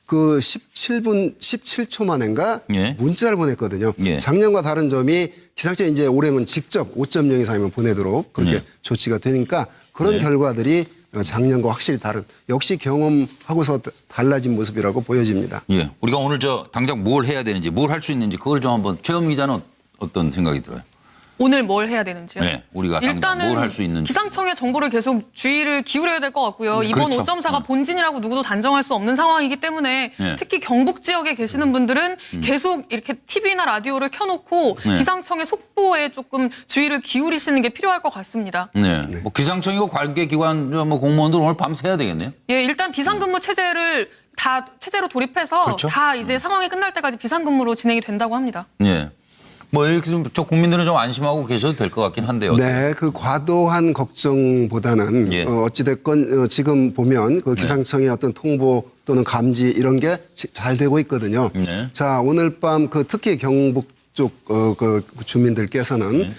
그 17초 만인가 예. 문자를 보냈거든요. 예. 작년과 다른 점이 기상청이 이제 올해는 직접 5.0 이상이면 보내도록 그렇게 예. 조치가 되니까 그런 결과들이 작년과 확실히 다른 역시 경험하고서 달라진 모습이라고 보여집니다. 예. 우리가 오늘 당장 뭘 해야 되는지 뭘 할 수 있는지 그걸 좀 한번 최영 기자는 어떤 생각이 들어요? 오늘 뭘 해야 되는지요? 네, 우리가 당장 뭘 할 수 있는지. 기상청의 정보를 계속 주의를 기울여야 될 것 같고요. 이번 그렇죠. 5.4가 본진이라고 누구도 단정할 수 없는 상황이기 때문에 네. 특히 경북 지역에 계시는 분들은 계속 이렇게 TV나 라디오를 켜놓고 네. 기상청의 속보에 조금 주의를 기울이시는 게 필요할 것 같습니다. 네. 뭐 기상청이고 관계기관 뭐 공무원들 오늘 밤 새야 되겠네요. 예, 일단 비상근무 체제를 다 체제로 돌입해서 그렇죠. 다 이제 상황이 끝날 때까지 비상근무로 진행이 된다고 합니다. 네. 뭐 이렇게 좀 저 국민들은 좀 안심하고 계셔도 될 것 같긴 한데요. 네, 그 과도한 걱정보다는 예. 어찌됐건 지금 보면 그 기상청의 어떤 통보 또는 감지 이런 게 잘 되고 있거든요. 네. 자, 오늘 밤 그 특히 경북 쪽 그 주민들께서는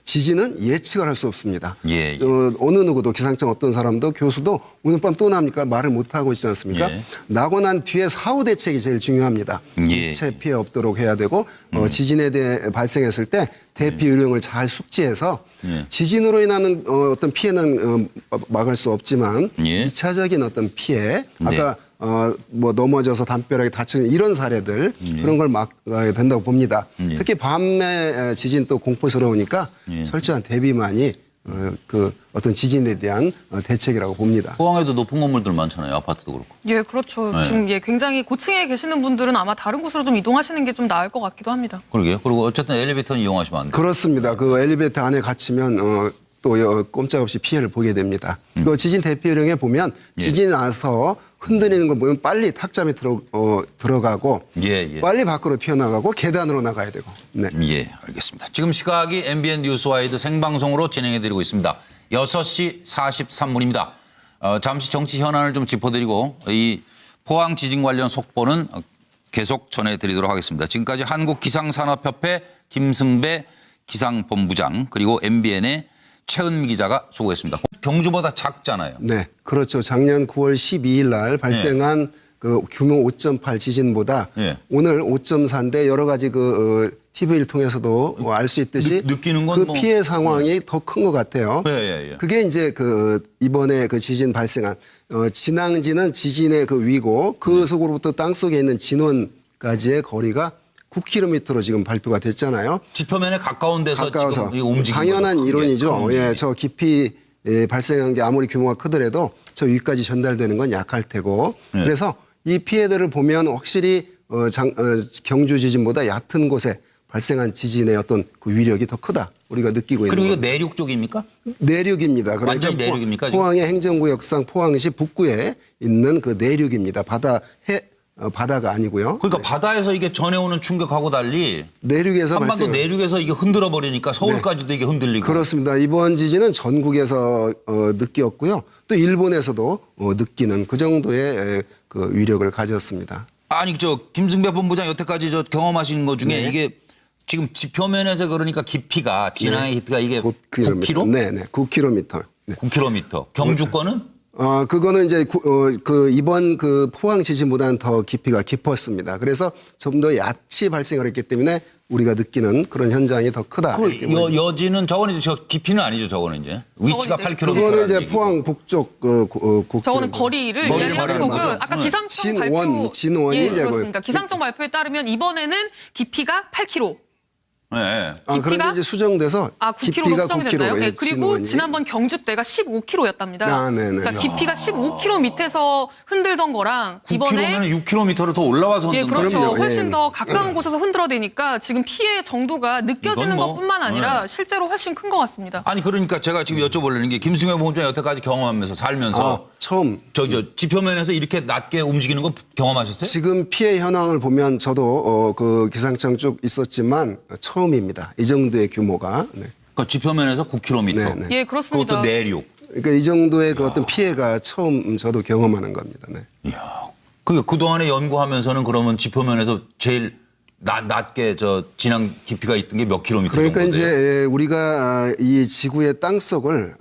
지진은 예측을 할 수 없습니다. 예, 예. 어느 누구도 기상청 어떤 사람도 교수도 오늘 밤 또 납니까 말을 못 하고 있지 않습니까? 예. 나고 난 뒤에 사후 대책이 제일 중요합니다. 예. 이체 피해 없도록 해야 되고 지진에 대해 발생했을 때 대피 요령을 잘 숙지해서 예. 지진으로 인하는 어떤 피해는 막을 수 없지만 예. 2차적인 어떤 피해 아까 뭐 넘어져서 담벼락에 다치는 이런 사례들 그런 걸 막아야 된다고 봅니다. 예. 특히 밤에 지진 또 공포스러우니까 예. 철저한 대비만이 그 어떤 지진에 대한 대책이라고 봅니다. 포항에도 높은 건물들 많잖아요. 아파트도 그렇고. 예, 그렇죠. 네. 지금 굉장히 고층에 계시는 분들은 아마 다른 곳으로 좀 이동하시는 게 좀 나을 것 같기도 합니다. 그러게요. 그리고 어쨌든 엘리베이터는 이용하시면 안 돼요. 그렇습니다. 그 엘리베이터 안에 갇히면 또 꼼짝없이 피해를 보게 됩니다. 그 지진 대피 요령에 보면 지진 나서 흔들리는 걸 보면 빨리 탁잠에 들어가고 예. 빨리 밖으로 튀어나가고 계단으로 나가야 되고. 네. 예, 알겠습니다. 지금 시각이 MBN 뉴스와이드 생방송으로 진행해드리고 있습니다. 6시 43분입니다. 잠시 정치 현안을 좀 짚어드리고 이 포항 지진 관련 속보는 계속 전해드리도록 하겠습니다. 지금까지 한국기상산업협회 김승배 기상본부장 그리고 MBN의 최은미 기자가 수고했습니다. 경주보다 작잖아요. 네, 그렇죠. 작년 9월 12일 날 발생한 그 규모 5.8 지진보다 예. 오늘 5.4인데 여러 가지 그 TV를 통해서도 알 수 있듯이 느끼는 건 그 뭐- 피해 상황이 더 큰 것 같아요. 예. 그게 이제 그 이번에 그 지진 발생한 진앙지는 지진의 그 위고 그 속으로부터 땅 속에 있는 진원까지의 거리가 9km로 지금 발표가 됐잖아요. 지표면에 가까운 데서 가까워서 지금 움직이는 당연한 거죠. 이론이죠. 예, 저 깊이 발생한 게 아무리 규모가 크더라도 저 위까지 전달되는 건 약할 테고 그래서 이 피해들을 보면 확실히 경주 지진보다 얕은 곳에 발생한 지진의 어떤 그 위력이 더 크다. 우리가 느끼고 있는 그리고 이거 겁니다. 내륙 쪽입니까? 내륙입니다. 그러니까 완전히 내륙입니까, 지금? 포항의 행정구역상 포항시 북구에 있는 그 내륙입니다. 바다가 아니고요. 그러니까 바다에서 이게 전해오는 충격하고 달리 내륙에서 한반도 발생. 내륙에서 이게 흔들어 버리니까 서울까지도 이게 흔들리고. 그렇습니다. 이번 지진은 전국에서 느꼈고요. 또 일본에서도 느끼는 그 정도의 그 위력을 가졌습니다. 아니 저 김승배 본부장 여태까지 저 경험하신 것 중에 네. 이게 지금 지표면에서 그러니까 깊이가 진앙의 깊이가 이게 9km? 네, 9km. 네. 9km. 경주권은? 그거는 이제 그 이번 그 포항 지진보다는 더 깊이가 깊었습니다. 그래서 좀 더 얕이 발생을 했기 때문에 우리가 느끼는 그런 현장이 더 크다. 그 이렇게 보입니다. 여지는 저거는 저 깊이는 아니죠. 저거는 이제 위치가 저거는 8km. 그거는 이제 포항 북쪽 저거는 거리를 거리를 이야기하는 말하는 거고요. 거죠. 아까 네. 기상청 발표 진원이 예, 이제 그렇습니다. 기상청 발표에 따르면 이번에는 깊이가 8km. 네. 그런데 이제 수정돼서 9km로 깊이가 수정이 9km. 됐나요? 네, 예, 그리고 진원이. 지난번 경주 때가 15km였답니다. 네네. 그러니까 깊이가 15km 밑에서 흔들던 거랑 이번에 9km면 6km로 더 올라와서 예, 흔든 그렇죠. 거죠. 훨씬 더 가까운 곳에서 흔들어대니까 지금 피해 정도가 느껴지는 이건 뭐, 것뿐만 아니라 실제로 훨씬 큰 것 같습니다. 아니 그러니까 제가 지금 여쭤보려는 게 김승현 본부장 여태까지 경험하면서 살면서 처음 저 지표면에서 이렇게 낮게 움직이는 거 경험하셨어요? 지금 피해 현황을 보면 저도 그 기상청 쪽 있었지만 처음입니다. 이 정도의 규모가. 네. 그러니까 지표면에서 9km. 네, 네. 예, 그렇습니다. 그것도 내륙. 그러니까 이 정도의 그 어떤 피해가 처음 저도 경험하는 겁니다. 네. 그동안에 연구하면서는 그러면 지표면에서 제일 낮게 저 진앙 깊이가 있던 게 몇 킬로미터 그러니까 정도 돼요? 이제 우리가 이 지구의 땅속을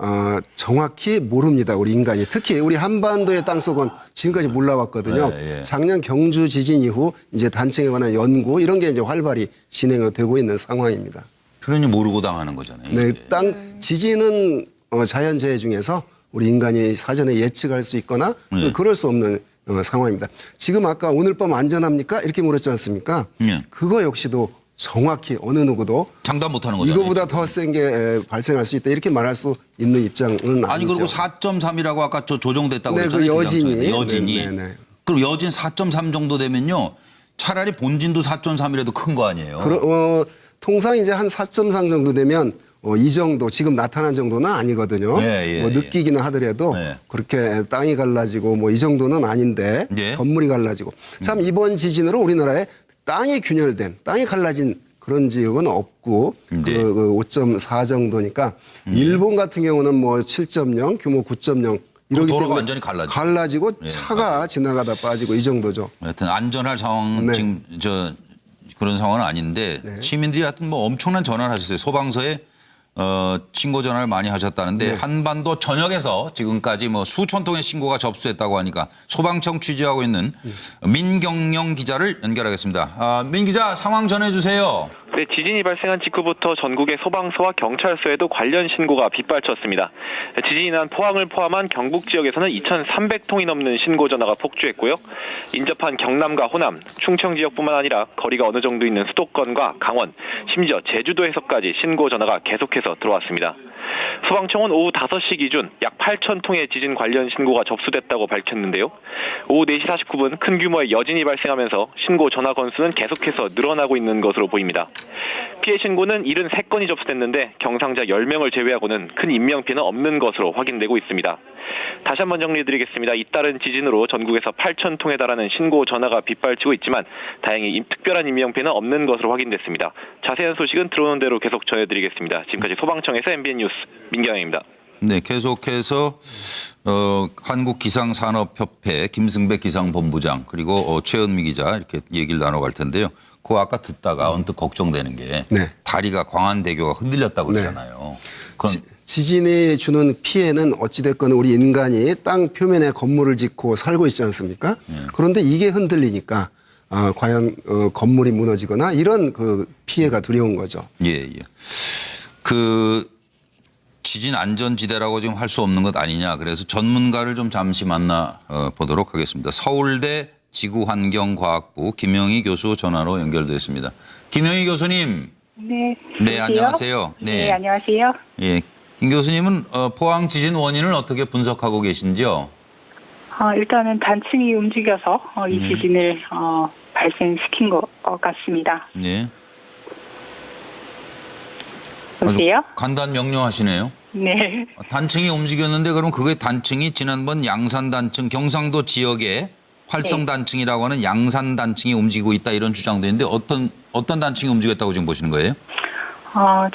정확히 모릅니다. 우리 인간이. 특히 우리 한반도의 땅속은 지금까지 몰라왔거든요. 예. 작년 경주 지진 이후 이제 단층에 관한 연구 이런 게 이제 활발히 진행되고 있는 상황입니다. 그러니 모르고 당하는 거잖아요. 네, 이게. 지진은 자연재해 중에서 우리 인간이 사전에 예측할 수 있거나 네. 그럴 수 없는 상황입니다. 지금 아까 오늘 밤 안전합니까? 이렇게 물었지 않습니까? 네. 그거 역시도 정확히 어느 누구도 장담 못하는 거잖아요. 이거보다 더 센 게 발생할 수 있다 이렇게 말할 수 있는 입장은 아니죠. 아니 그리고 4.3이라고 아까 조정됐다고 네, 그랬잖아요. 그 여진이. 여진이. 네, 네, 네. 그럼 여진 4.3 정도 되면요. 차라리 본진도 4.3이라도 큰 거 아니에요. 통상 이제 한 4.3 정도 되면 이 정도 지금 나타난 정도는 아니거든요. 느끼기는 하더라도 그렇게 땅이 갈라지고 뭐 이 정도는 아닌데 건물이 갈라지고 참 이번 지진으로 우리나라에 땅이 균열된 땅이 갈라진 그런 지역은 없고 그 5.4 정도니까 일본 같은 경우는 뭐 7.0 규모 9.0 이러기 도로가 때문에 완전히 갈라지고 차가 맞아요. 지나가다 빠지고 이 정도죠. 하여튼 안전할 상황 네. 지금 그런 상황은 아닌데 시민들이 하여튼 뭐 엄청난 전화를 하셨어요. 소방서에 신고 전화를 많이 하셨다는데 한반도 전역에서 지금까지 뭐 수천 통의 신고가 접수됐다고 하니까 소방청 취재하고 있는 민경영 기자를 연결하겠습니다. 민 기자 상황 전해주세요. 네, 지진이 발생한 직후부터 전국의 소방서와 경찰서에도 관련 신고가 빗발쳤습니다. 지진이 난 포항을 포함한 경북 지역에서는 2,300통이 넘는 신고 전화가 폭주했고요. 인접한 경남과 호남, 충청 지역뿐만 아니라 거리가 어느 정도 있는 수도권과 강원, 심지어 제주도에서까지 신고 전화가 계속해서 들어왔습니다. 소방청은 오후 5시 기준 약 8,000통의 지진 관련 신고가 접수됐다고 밝혔는데요. 오후 4시 49분 큰 규모의 여진이 발생하면서 신고 전화 건수는 계속해서 늘어나고 있는 것으로 보입니다. 피해 신고는 73건이 접수됐는데 경상자 10명을 제외하고는 큰 인명피해는 없는 것으로 확인되고 있습니다. 다시 한번 정리해드리겠습니다. 잇따른 지진으로 전국에서 8,000통에 달하는 신고 전화가 빗발치고 있지만 다행히 특별한 인명피해는 없는 것으로 확인됐습니다. 자세한 소식은 들어오는 대로 계속 전해드리겠습니다. 지금까지 소방청에서 MBN 뉴스 민경영입니다. 네, 계속해서 한국기상산업협회 김승배 기상본부장 그리고 최은미 기자 이렇게 얘기를 나눠갈 텐데요. 그거 아까 듣다가 언뜻 걱정되는 게 다리가 광안대교가 흔들렸다고 그러잖아요. 지진이 주는 피해는 어찌됐건 우리 인간이 땅 표면에 건물을 짓고 살고 있지 않습니까? 그런데 이게 흔들리니까 과연 건물이 무너지거나 이런 그 피해가 두려운 거죠. 예. 그 지진 안전지대라고 지금 할 수 없는 것 아니냐. 그래서 전문가를 좀 잠시 만나 보도록 하겠습니다. 서울대 지구환경과학부 김영희 교수 전화로 연결됐습니다. 김영희 교수님. 네. 네, 안녕하세요. 네, 안녕하세요. 예. 김 교수님은 포항 지진 원인을 어떻게 분석하고 계신지요? 일단은 단층이 움직여서 이 지진을 발생시킨 것 같습니다. 네. 여보세요? 간단 명료하시네요. 네. 단층이 움직였는데 그럼 그게 단층이 지난번 양산 단층 경상도 지역에 활성 단층이라고 하는 양산 단층이 움직이고 있다 이런 주장도 있는데 어떤 단층이 움직였다고 지금 보시는 거예요?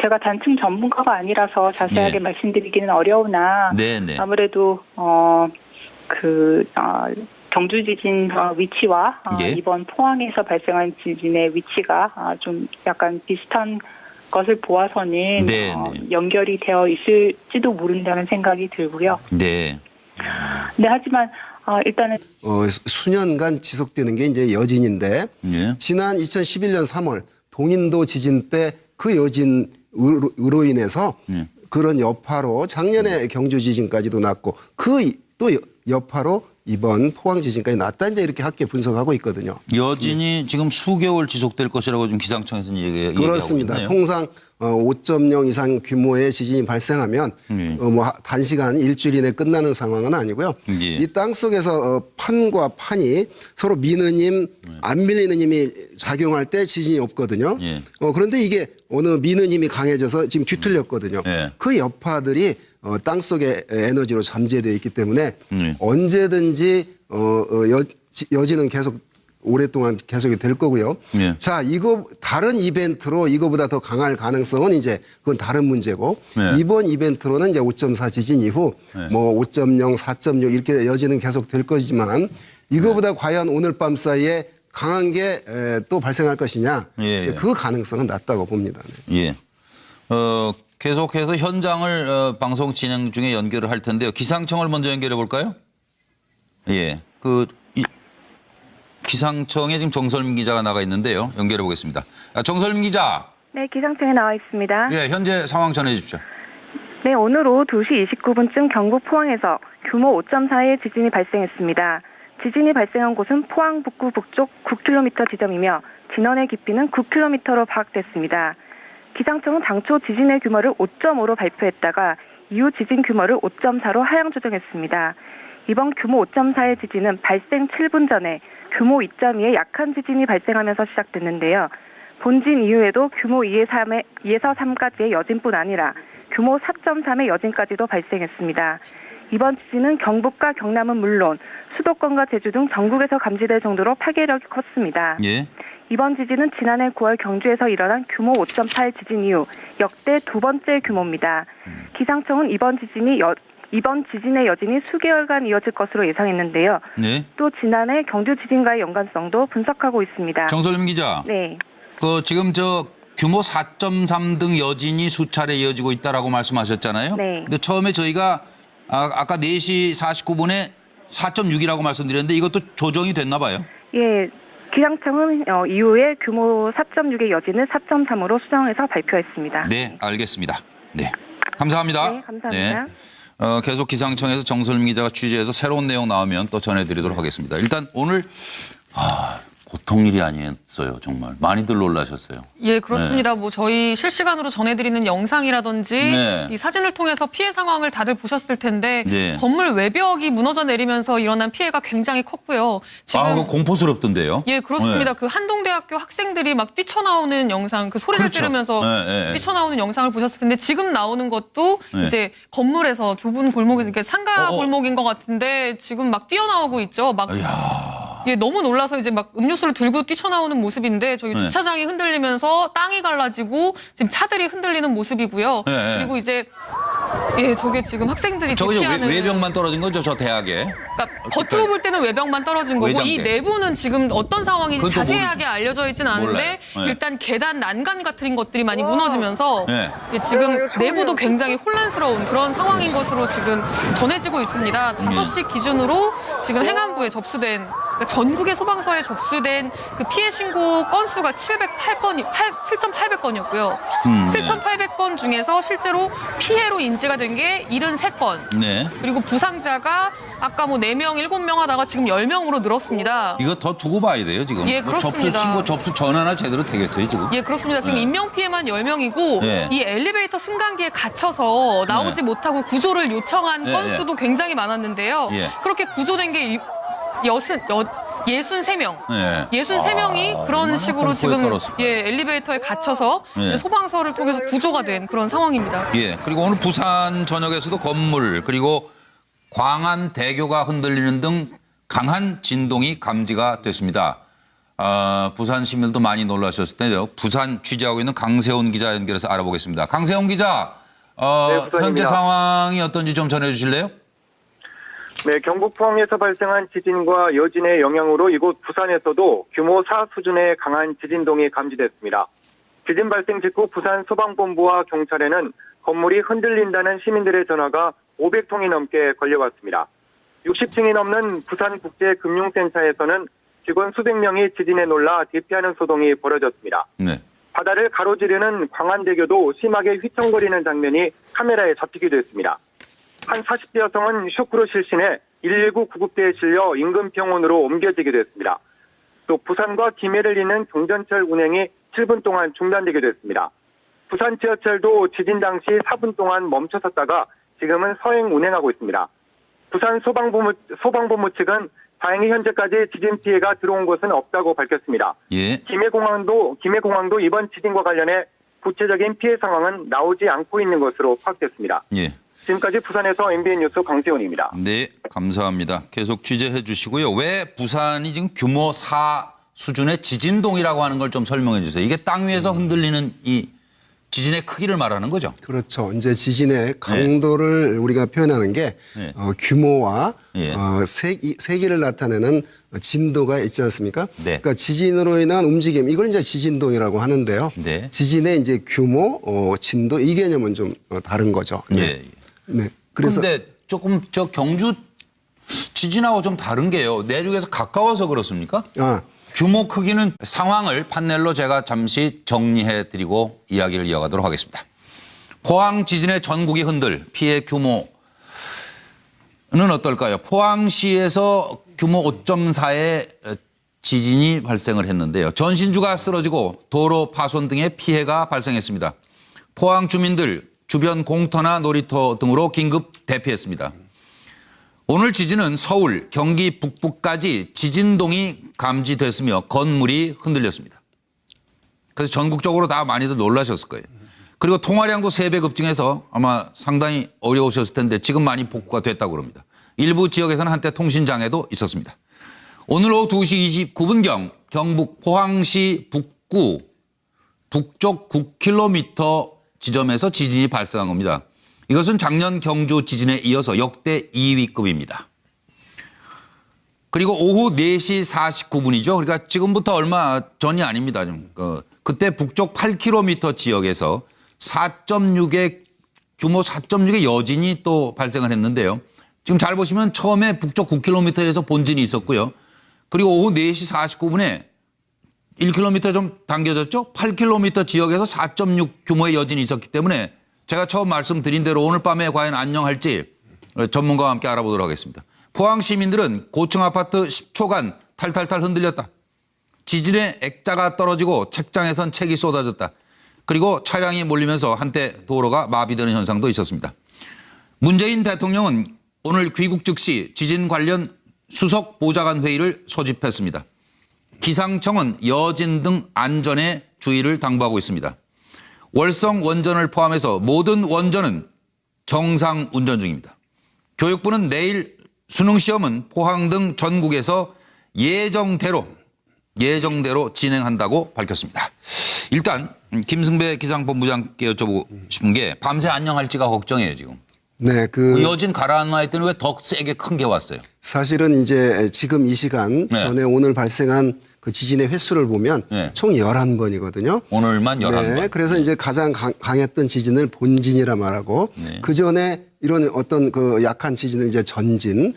제가 단층 전문가가 아니라서 자세하게 말씀드리기는 어려우나 아무래도 경주 지진 위치와 이번 포항에서 발생한 지진의 위치가 좀 약간 비슷한 것을 보아서는 연결이 되어 있을지도 모른다는 생각이 들고요. 네, 하지만 일단은 수년간 지속되는 게 이제 여진인데 지난 2011년 3월 동인도 지진 때 그 여진으로 인해서 그런 여파로 작년에 경주 지진까지도 났고 그 또 여파로 이번 포항 지진까지 났다 이제 이렇게 학계 분석하고 있거든요. 여진이 지금 수개월 지속될 것이라고 지금 기상청에서는 얘기하고 그렇습니다. 있네요. 통상 5.0 이상 규모의 지진이 발생하면 뭐 단시간 일주일 이내 끝나는 상황은 아니고요. 이 땅 속에서 판과 판이 서로 미는 힘, 안 밀리는 힘이 작용할 때 지진이 없거든요. 그런데 이게 어느 미는 힘이 강해져서 지금 뒤틀렸거든요. 그 여파들이 땅 속의 에너지로 잠재되어 있기 때문에 언제든지 여진은 계속 오랫동안 계속이 될 거고요. 자, 이거 다른 이벤트로 이거보다 더 강할 가능성은 이제 그건 다른 문제고 이번 이벤트로는 이제 5.4 지진 이후 뭐 5.0, 4.6 이렇게 여진은 계속 될 거지만 이거보다 과연 오늘 밤 사이에 강한 게 또 발생할 것이냐 그 가능성은 낮다고 봅니다. 계속해서 현장을 방송 진행 중에 연결을 할 텐데요. 기상청을 먼저 연결해 볼까요? 기상청에 지금 정설민 기자가 나가 있는데요. 연결해 보겠습니다. 정설민 기자. 네, 기상청에 나와 있습니다. 현재 상황 전해 주십시오. 네, 오늘 오후 2시 29분쯤 경북 포항에서 규모 5.4의 지진이 발생했습니다. 지진이 발생한 곳은 포항 북구 북쪽 9km 지점이며 진원의 깊이는 9km로 파악됐습니다. 기상청은 당초 지진의 규모를 5.5로 발표했다가 이후 지진 규모를 5.4로 하향 조정했습니다. 이번 규모 5.4의 지진은 발생 7분 전에 규모 2.2의 약한 지진이 발생하면서 시작됐는데요. 본진 이후에도 규모 2에서 3까지의 여진뿐 아니라 규모 4.3의 여진까지도 발생했습니다. 이번 지진은 경북과 경남은 물론 수도권과 제주 등 전국에서 감지될 정도로 파괴력이 컸습니다. 예. 이번 지진은 지난해 9월 경주에서 일어난 규모 5.8 지진 이후 역대 두 번째 규모입니다. 기상청은 이번 지진의 여진이 수개월간 이어질 것으로 예상했는데요. 네. 또 지난해 경주 지진과의 연관성도 분석하고 있습니다. 정설림 기자. 네. 지금 규모 4.3 등 여진이 수차례 이어지고 있다라고 말씀하셨잖아요. 네. 근데 처음에 저희가 아까 4시 49분에 4.6이라고 말씀드렸는데 이것도 조정이 됐나 봐요. 예. 기상청은 이후에 규모 4.6의 여진을 4.3으로 수정해서 발표했습니다. 네, 알겠습니다. 네. 감사합니다. 네, 감사합니다. 네. 계속 기상청에서 정설림 기자가 취재해서 새로운 내용 나오면 또 전해드리도록 하겠습니다. 일단 오늘 보통 일이 아니었어요. 정말 많이들 놀라셨어요. 예, 그렇습니다. 뭐 저희 실시간으로 전해드리는 영상이라든지 네. 이 사진을 통해서 피해 상황을 다들 보셨을 텐데 네. 건물 외벽이 무너져 내리면서 일어난 피해가 굉장히 컸고요. 지금 그거 공포스럽던데요. 예, 그렇습니다. 네. 그 한동대학교 학생들이 막 뛰쳐나오는 영상, 그 소리를 그렇죠. 지르면서 네. 뛰쳐나오는 영상을 보셨을 텐데 지금 나오는 것도 네. 이제 건물에서 좁은 골목에서 이렇게 상가 골목인 것 같은데 지금 막 뛰어나오고 있죠. 막 예, 너무 놀라서 이제 막 음료수를 들고 뛰쳐나오는 모습인데 저희 네. 주차장이 흔들리면서 땅이 갈라지고 지금 차들이 흔들리는 모습이고요. 네. 그리고 이제 예, 저게 지금 학생들이 저거 대피하는 외벽만 떨어진 거죠, 저 대학에. 그러니까 겉으로 볼 때는 외벽만 떨어진 거고 외장재. 이 내부는 지금 어떤 상황인지 그것도 자세하게 알려져 있지는 않은데 몰라요. 네. 일단 계단 난간 같은 것들이 많이 무너지면서 네. 예, 지금 내부도 굉장히 혼란스러운 그런 상황인 것으로 지금 전해지고 있습니다. 5시 기준으로 지금 행안부에 접수된 그러니까 전국의 소방서에 접수된 그 피해 신고 건수가 7,800건이었고요. 7,800건 중에서 실제로 피해로 인지가 된 게 73건. 네. 그리고 부상자가 아까 뭐 4명, 7명 하다가 지금 10명으로 늘었습니다. 이거 더 두고 봐야 돼요, 지금. 예, 뭐 접수 그렇습니다. 신고, 접수 전화나 제대로 되겠어요, 지금. 예, 그렇습니다. 지금 네. 인명피해만 10명이고 네. 이 엘리베이터 승강기에 갇혀서 나오지 네. 못하고 구조를 요청한 네, 건수도 굉장히 많았는데요. 예. 그렇게 구조된 게 63명. 네. 63명이 그런 얼마나 식으로 공포에 지금 떨었을까요? 예, 엘리베이터에 갇혀서 네. 이제 소방서를 통해서 구조가 된 그런 상황입니다. 예. 그리고 오늘 부산 전역에서도 건물 그리고 광안대교가 흔들리는 등 강한 진동이 감지가 됐습니다. 부산 시민들도 많이 놀라셨을 텐데요. 부산 취재하고 있는 강세훈 기자 연결해서 알아보겠습니다. 강세훈 기자, 부산입니다. 현재 상황이 어떤지 좀 전해주실래요? 네, 경북 포항에서 발생한 지진과 여진의 영향으로 이곳 부산에서도 규모 4 수준의 강한 지진동이 감지됐습니다. 지진 발생 직후 부산 소방본부와 경찰에는 건물이 흔들린다는 시민들의 전화가 500통이 넘게 걸려왔습니다. 60층이 넘는 부산국제금융센터에서는 직원 수백 명이 지진에 놀라 대피하는 소동이 벌어졌습니다. 네. 바다를 가로지르는 광안대교도 심하게 휘청거리는 장면이 카메라에 잡히기도 했습니다. 한 40대 여성은 쇼크로 실신해 119 구급대에 실려 인근 병원으로 옮겨지기도 했습니다. 또 부산과 김해를 잇는 경전철 운행이 7분 동안 중단되기도 했습니다. 부산 지하철도 지진 당시 4분 동안 멈춰섰다가 지금은 서행 운행하고 있습니다. 부산 소방본부 측은 다행히 현재까지 지진 피해가 들어온 것은 없다고 밝혔습니다. 예. 김해공항도 이번 지진과 관련해 구체적인 피해 상황은 나오지 않고 있는 것으로 파악됐습니다. 예. 지금까지 부산에서 MBN 뉴스 강세훈입니다. 네, 감사합니다. 계속 취재해 주시고요. 왜 부산이 지금 규모 4 수준의 지진동이라고 하는 걸 좀 설명해 주세요. 이게 땅 위에서 흔들리는 이 지진의 크기를 말하는 거죠. 그렇죠. 이제 지진의 강도를 우리가 표현하는 게 네. 규모와 예. 세기를 나타내는 진도가 있지 않습니까? 네. 그러니까 지진으로 인한 움직임, 이걸 이제 지진동이라고 하는데요. 네. 지진의 이제 규모, 진도 이 개념은 좀 다른 거죠. 예. 네. 그래서 근데 조금 저 경주 지진하고 좀 다른 게요. 내륙에서 가까워서 그렇습니까? 규모 크기는 상황을 판넬로 제가 잠시 정리해 드리고 이야기를 이어가도록 하겠습니다. 포항 지진의 전국이 흔들 피해 규모는 어떨까요? 포항시에서 규모 5.4의 지진이 발생을 했는데요. 전신주가 쓰러지고 도로 파손 등의 피해가 발생했습니다. 포항 주민들 주변 공터나 놀이터 등으로 긴급 대피했습니다. 오늘 지진은 서울, 경기 북부까지 지진동이 감지됐으며 건물이 흔들렸습니다. 그래서 전국적으로 다 많이들 놀라셨을 거예요. 그리고 통화량도 3배 급증해서 아마 상당히 어려우셨을 텐데 지금 많이 복구가 됐다고 합니다. 일부 지역에서는 한때 통신장애도 있었습니다. 오늘 오후 2시 29분경 경북 포항시 북구 북쪽 9km 지점에서 지진이 발생한 겁니다. 이것은 작년 경주 지진에 이어서 역대 2위급입니다. 그리고 오후 4시 49분이죠. 그러니까 지금부터 얼마 전이 아닙니다. 그때 북쪽 8km 지역에서 4.6의 규모 4.6의 여진이 또 발생을 했는데요. 지금 잘 보시면 처음에 북쪽 9km에서 본진이 있었고요. 그리고 오후 4시 49분에 1km 좀 당겨졌죠. 8km 지역에서 4.6 규모의 여진이 있었기 때문에 제가 처음 말씀드린 대로 오늘 밤에 과연 안녕할지 전문가와 함께 알아보도록 하겠습니다. 포항 시민들은 고층 아파트 10초간 탈탈탈 흔들렸다. 지진에 액자가 떨어지고 책장에선 책이 쏟아졌다. 그리고 차량이 몰리면서 한때 도로가 마비되는 현상도 있었습니다. 문재인 대통령은 오늘 귀국 즉시 지진 관련 수석 보좌관 회의를 소집했습니다. 기상청은 여진 등 안전에 주의를 당부하고 있습니다. 월성 원전을 포함해서 모든 원전은 정상 운전 중입니다. 교육부는 내일 수능시험은 포항 등 전국에서 예정대로 진행한다고 밝혔습니다. 일단 김승배 기상본부장께 여쭤보고 싶은 게 밤새 안녕할지가 걱정이에요 지금. 네, 여진 가라앉아 있더니 왜 더 세게 큰 게 왔어요? 사실은 이제 지금 이 시간 전에 오늘 발생한 그 지진의 횟수를 보면 총 11번이거든요. 오늘만 11번. 네, 그래서 이제 가장 강했던 지진을 본진이라 말하고 그 전에 이런 어떤 그 약한 지진은 이제 전진,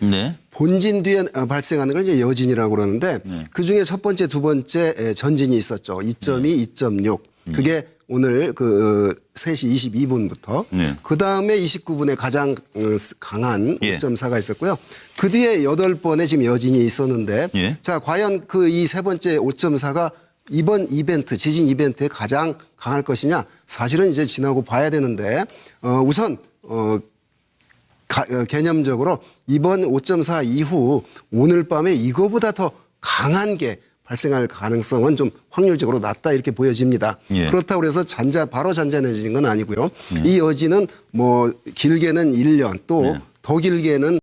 본진 뒤에 발생하는 걸 이제 여진이라고 그러는데 그 중에 첫 번째, 두 번째 전진이 있었죠. 2.2, 2.6. 그게 오늘 그 3시 22분부터 그 다음에 29분에 가장 강한 5.4가 있었고요. 그 뒤에 8번의 지금 여진이 있었는데 자, 과연 그 이 세 번째 5.4가 이번 이벤트, 지진 이벤트에 가장 강할 것이냐? 사실은 이제 지나고 봐야 되는데 우선 개념적으로 이번 5.4 이후 오늘 밤에 이거보다 더 강한 게 발생할 가능성은 좀 확률적으로 낮다 이렇게 보여집니다. 그렇다고 해서 바로 잔잔해지는 건 아니고요. 이 여진은 뭐 길게는 1년 또 더 길게는